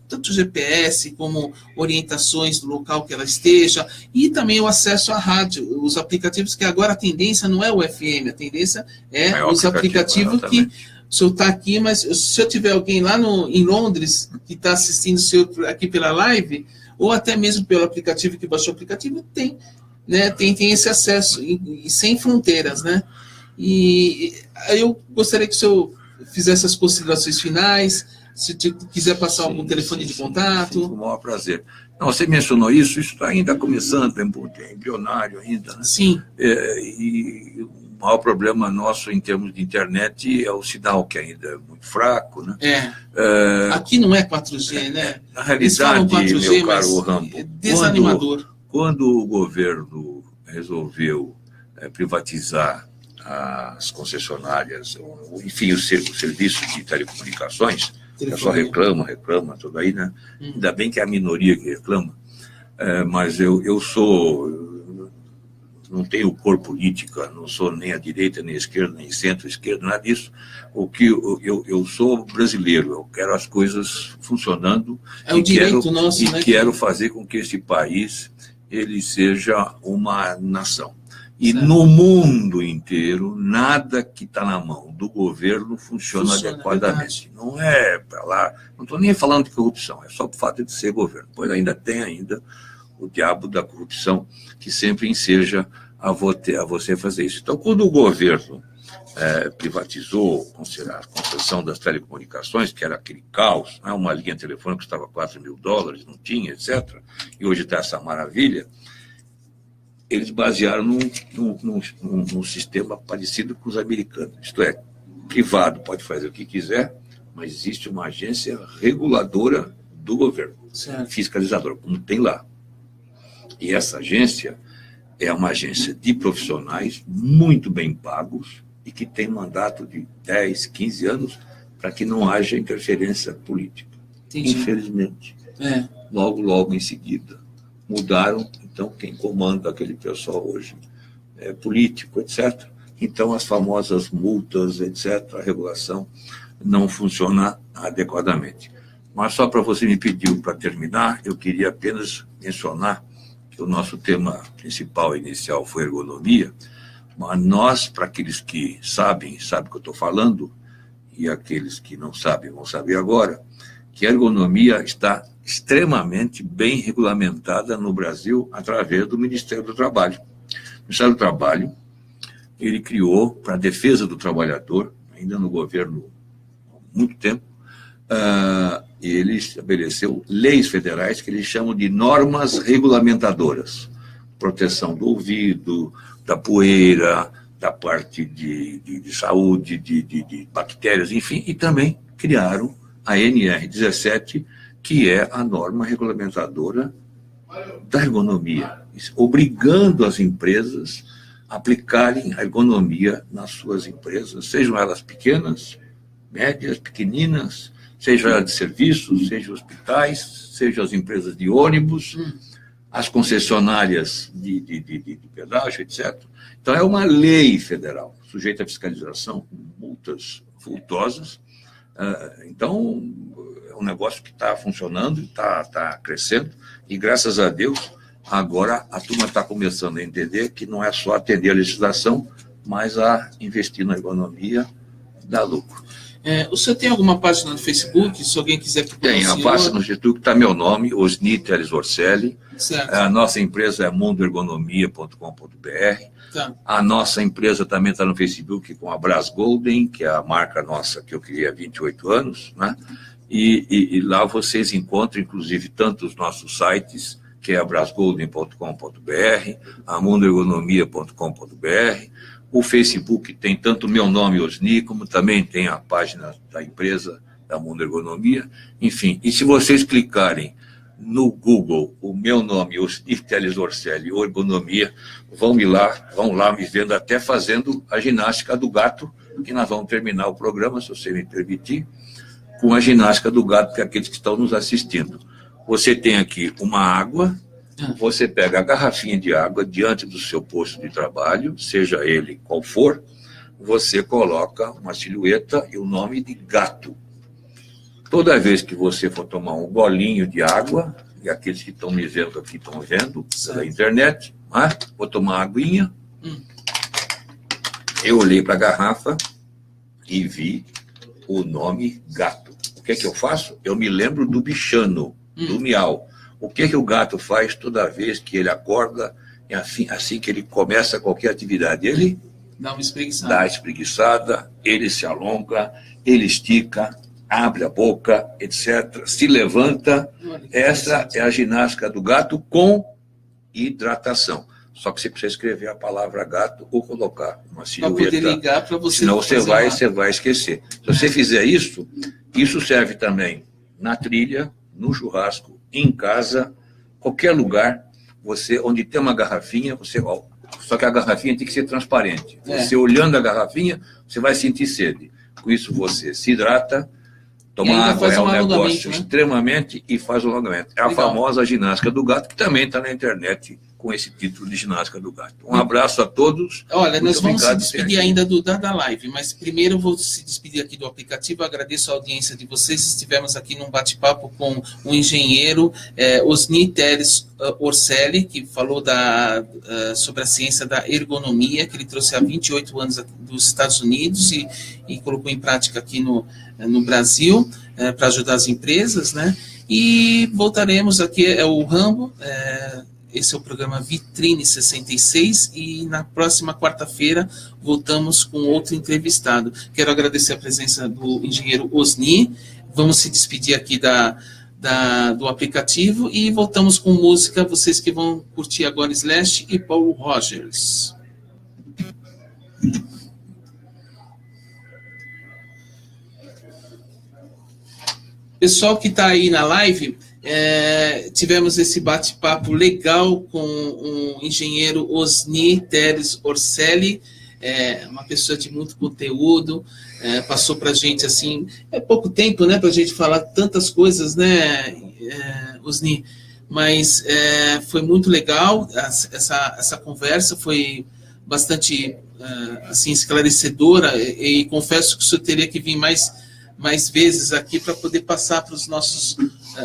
tanto GPS como orientações do local que ela esteja, e também o acesso à rádio, os aplicativos, que agora a tendência não é o FM, a tendência é os aplicativos que o senhor está aqui, mas se eu tiver alguém lá em Londres que está assistindo o senhor aqui pela live, ou até mesmo pelo aplicativo que baixou o aplicativo, tem esse acesso, e sem fronteiras, né? E eu gostaria que o senhor fizesse as considerações finais, se quiser passar algum telefone de contato. Com o maior prazer. Não, você mencionou isso está ainda começando, é embrionário ainda, né? Sim. E o maior problema nosso em termos de internet é o sinal, que ainda é muito fraco, né? Aqui não é 4G, né? Na realidade, 4G, meu caro Rambo, é desanimador. Quando o governo resolveu privatizar as concessionárias, enfim, o serviço de telecomunicações, O pessoal reclama, tudo aí, né? Ainda bem que é a minoria que reclama. Mas eu não tenho cor política, não sou nem a direita, nem a esquerda, nem centro-esquerda, nada disso. O que eu sou brasileiro, eu quero as coisas funcionando quero fazer com que esse país ele seja uma nação. E certo. No mundo inteiro, nada que está na mão do governo funciona adequadamente. Não é para lá, não estou nem falando de corrupção, é só o fato de ser governo. Pois ainda tem o diabo da corrupção que sempre enseja a você fazer isso. Então, quando o governo privatizou a concessão das telecomunicações, que era aquele caos, né, uma linha telefônica que custava $4 mil, não tinha, etc., e hoje está essa maravilha, eles basearam num sistema parecido com os americanos. Isto é, privado pode fazer o que quiser, mas existe uma agência reguladora do governo, certo. Fiscalizadora, como tem lá. E essa agência é uma agência de profissionais muito bem pagos e que tem mandato de 10, 15 anos para que não haja interferência política. Entendi. Infelizmente. Logo em seguida, mudaram. Então, quem comanda aquele pessoal hoje é político, etc. Então, as famosas multas, etc., a regulação não funciona adequadamente. Mas só para você me pediu para terminar, eu queria apenas mencionar que o nosso tema principal inicial foi ergonomia, mas nós, para aqueles que sabem o que eu estou falando, e aqueles que não sabem vão saber agora, que a ergonomia está extremamente bem regulamentada no Brasil através do Ministério do Trabalho. O Ministério do Trabalho, ele criou para a defesa do trabalhador, ainda no governo há muito tempo, ele estabeleceu leis federais que eles chamam de normas regulamentadoras. Proteção do ouvido, da poeira, da parte de saúde, de bactérias, enfim, e também criaram a NR17, que é a norma regulamentadora da ergonomia, obrigando as empresas a aplicarem a ergonomia nas suas empresas, sejam elas pequenas, médias, pequeninas, sejam elas de serviços, sejam hospitais, sejam as empresas de ônibus, as concessionárias de pedágio, etc. Então, é uma lei federal, sujeita à fiscalização, com multas vultosas. Então, é um negócio que está funcionando, está crescendo, e graças a Deus, agora a turma está começando a entender que não é só atender a legislação, mas a investir na economia, dar lucro. O senhor tem alguma página no Facebook, se alguém quiser procurar? Tem, a página no Facebook está meu nome, Osni Teles Orselli. Certo. A nossa empresa é mundoergonomia.com.br. Tá. A nossa empresa também está no Facebook com a Brás Golden, que é a marca nossa que eu criei há 28 anos, né? E lá vocês encontram, inclusive, tanto os nossos sites, que é a brasgolden.com.br, a mundoergonomia.com.br. O Facebook tem tanto o meu nome, Osni, como também tem a página da empresa da Mundo Ergonomia. Enfim, e se vocês clicarem no Google, o meu nome, Osni Teles Orselli, ou Ergonomia, vão lá me vendo até fazendo a ginástica do gato, que nós vamos terminar o programa, se você me permitir, com a ginástica do gato para aqueles que estão nos assistindo. Você tem aqui uma água, você pega a garrafinha de água diante do seu posto de trabalho, seja ele qual for, você coloca uma silhueta e o nome de gato. Toda vez que você for tomar um golinho de água, e aqueles que estão me vendo aqui estão vendo pela internet, vou tomar uma aguinha, eu olhei para a garrafa e vi o nome gato. O que é que eu faço? Eu me lembro do bichano, do miau. O que é que o gato faz toda vez que ele acorda, e assim que ele começa qualquer atividade? Ele dá uma espreguiçada. Dá a espreguiçada, ele se alonga, ele estica, abre a boca, etc. Se levanta. Essa é a ginástica do gato com hidratação. Só que você precisa escrever a palavra gato ou colocar uma silhueta. Para poder ligar para você. Senão você vai esquecer. Se você fizer isso serve também na trilha, no churrasco, em casa, qualquer lugar, onde tem uma garrafinha, só que a garrafinha tem que ser transparente. Você olhando a garrafinha, você vai sentir sede. Com isso você se hidrata, Tomar água é um negócio né? extremamente e faz um alongamento. É a Legal. famosa ginástica do gato, que também está na internet com esse título de ginástica do gato. Um abraço a todos. Olha, nós vamos se obrigado, despedir Sérgio. ainda da live, mas primeiro eu vou se despedir aqui do aplicativo. Eu agradeço a audiência de vocês. Estivemos aqui num bate-papo com o engenheiro Osni Teles Orselli, que falou sobre a ciência da ergonomia, que ele trouxe há 28 anos dos Estados Unidos e colocou em prática aqui no Brasil, para ajudar as empresas, né? E voltaremos aqui, é o Rambo, esse é o programa Vitrine 66, e na próxima quarta-feira voltamos com outro entrevistado. Quero agradecer a presença do engenheiro Osni. Vamos se despedir aqui do aplicativo e voltamos com música. Vocês que vão curtir agora Slash e Paul Rogers. Pessoal que está aí na live, tivemos esse bate-papo legal com o engenheiro Osni Teles Orselli, uma pessoa de muito conteúdo, passou para a gente, assim, pouco tempo, né, para a gente falar tantas coisas, né, Osni, mas foi muito legal, essa conversa foi bastante, assim, esclarecedora, e confesso que o senhor teria que vir mais vezes aqui para poder passar para os nossos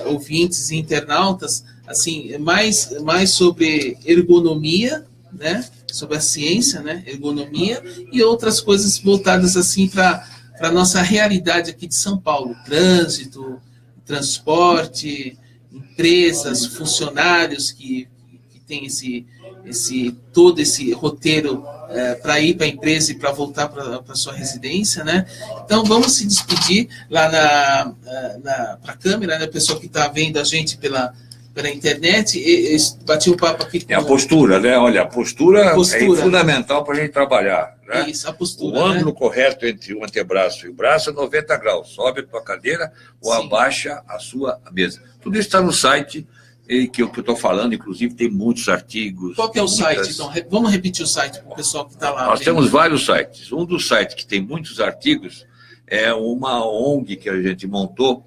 ouvintes e internautas, assim, mais sobre ergonomia, né, sobre a ciência, né, ergonomia, e outras coisas voltadas assim para a nossa realidade aqui de São Paulo, trânsito, transporte, empresas, funcionários que tem todo esse roteiro para ir para a empresa e para voltar para a sua residência, né? Então, vamos se despedir lá para a câmera, né? O pessoal que está vendo a gente pela internet, bati um papo aqui com... a postura, né? Olha, a postura é fundamental para a gente trabalhar, né? Isso, a postura, o ângulo, né, correto entre o antebraço e o braço é 90 graus. Sobe a tua cadeira ou Sim. abaixa a sua mesa. Tudo isso está no site que eu estou falando, inclusive tem muitos artigos. Qual que é o site, então? Vamos repetir o site para o pessoal que está lá. Nós temos vários sites. Um dos sites que tem muitos artigos é uma ONG que a gente montou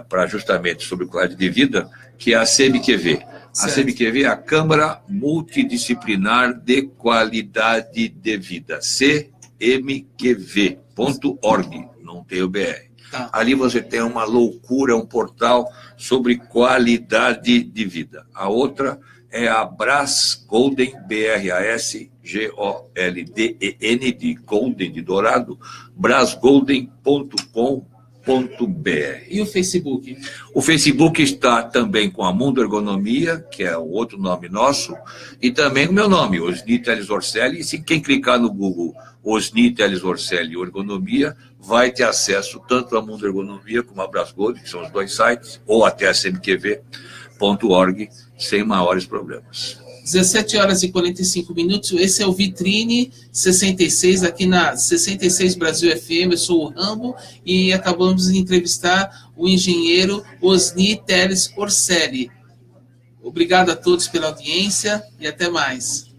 para justamente sobre qualidade de vida, que é a CMQV. A CMQV é a Câmara Multidisciplinar de Qualidade de Vida. cmqv.org, não tem o BR. Tá. Ali você tem uma loucura, um portal sobre qualidade de vida. A outra é a Brás Golden, BRASGOLDEN, de Golden, de Dourado, brasgolden.com.br. E o Facebook? O Facebook está também com a Mundo Ergonomia, que é o outro nome nosso, e também o meu nome, Osni Teles Orselli. E se quem clicar no Google Osni Teles Orselli Ergonomia, vai ter acesso tanto à Mundo Ergonomia como a Brasgold, que são os dois sites, ou até a cmqv.org, sem maiores problemas. 17h45. Esse é o Vitrine 66, aqui na 66 Brasil FM. Eu sou o Rambo e acabamos de entrevistar o engenheiro Osni Teles Orselli. Obrigado a todos pela audiência e até mais.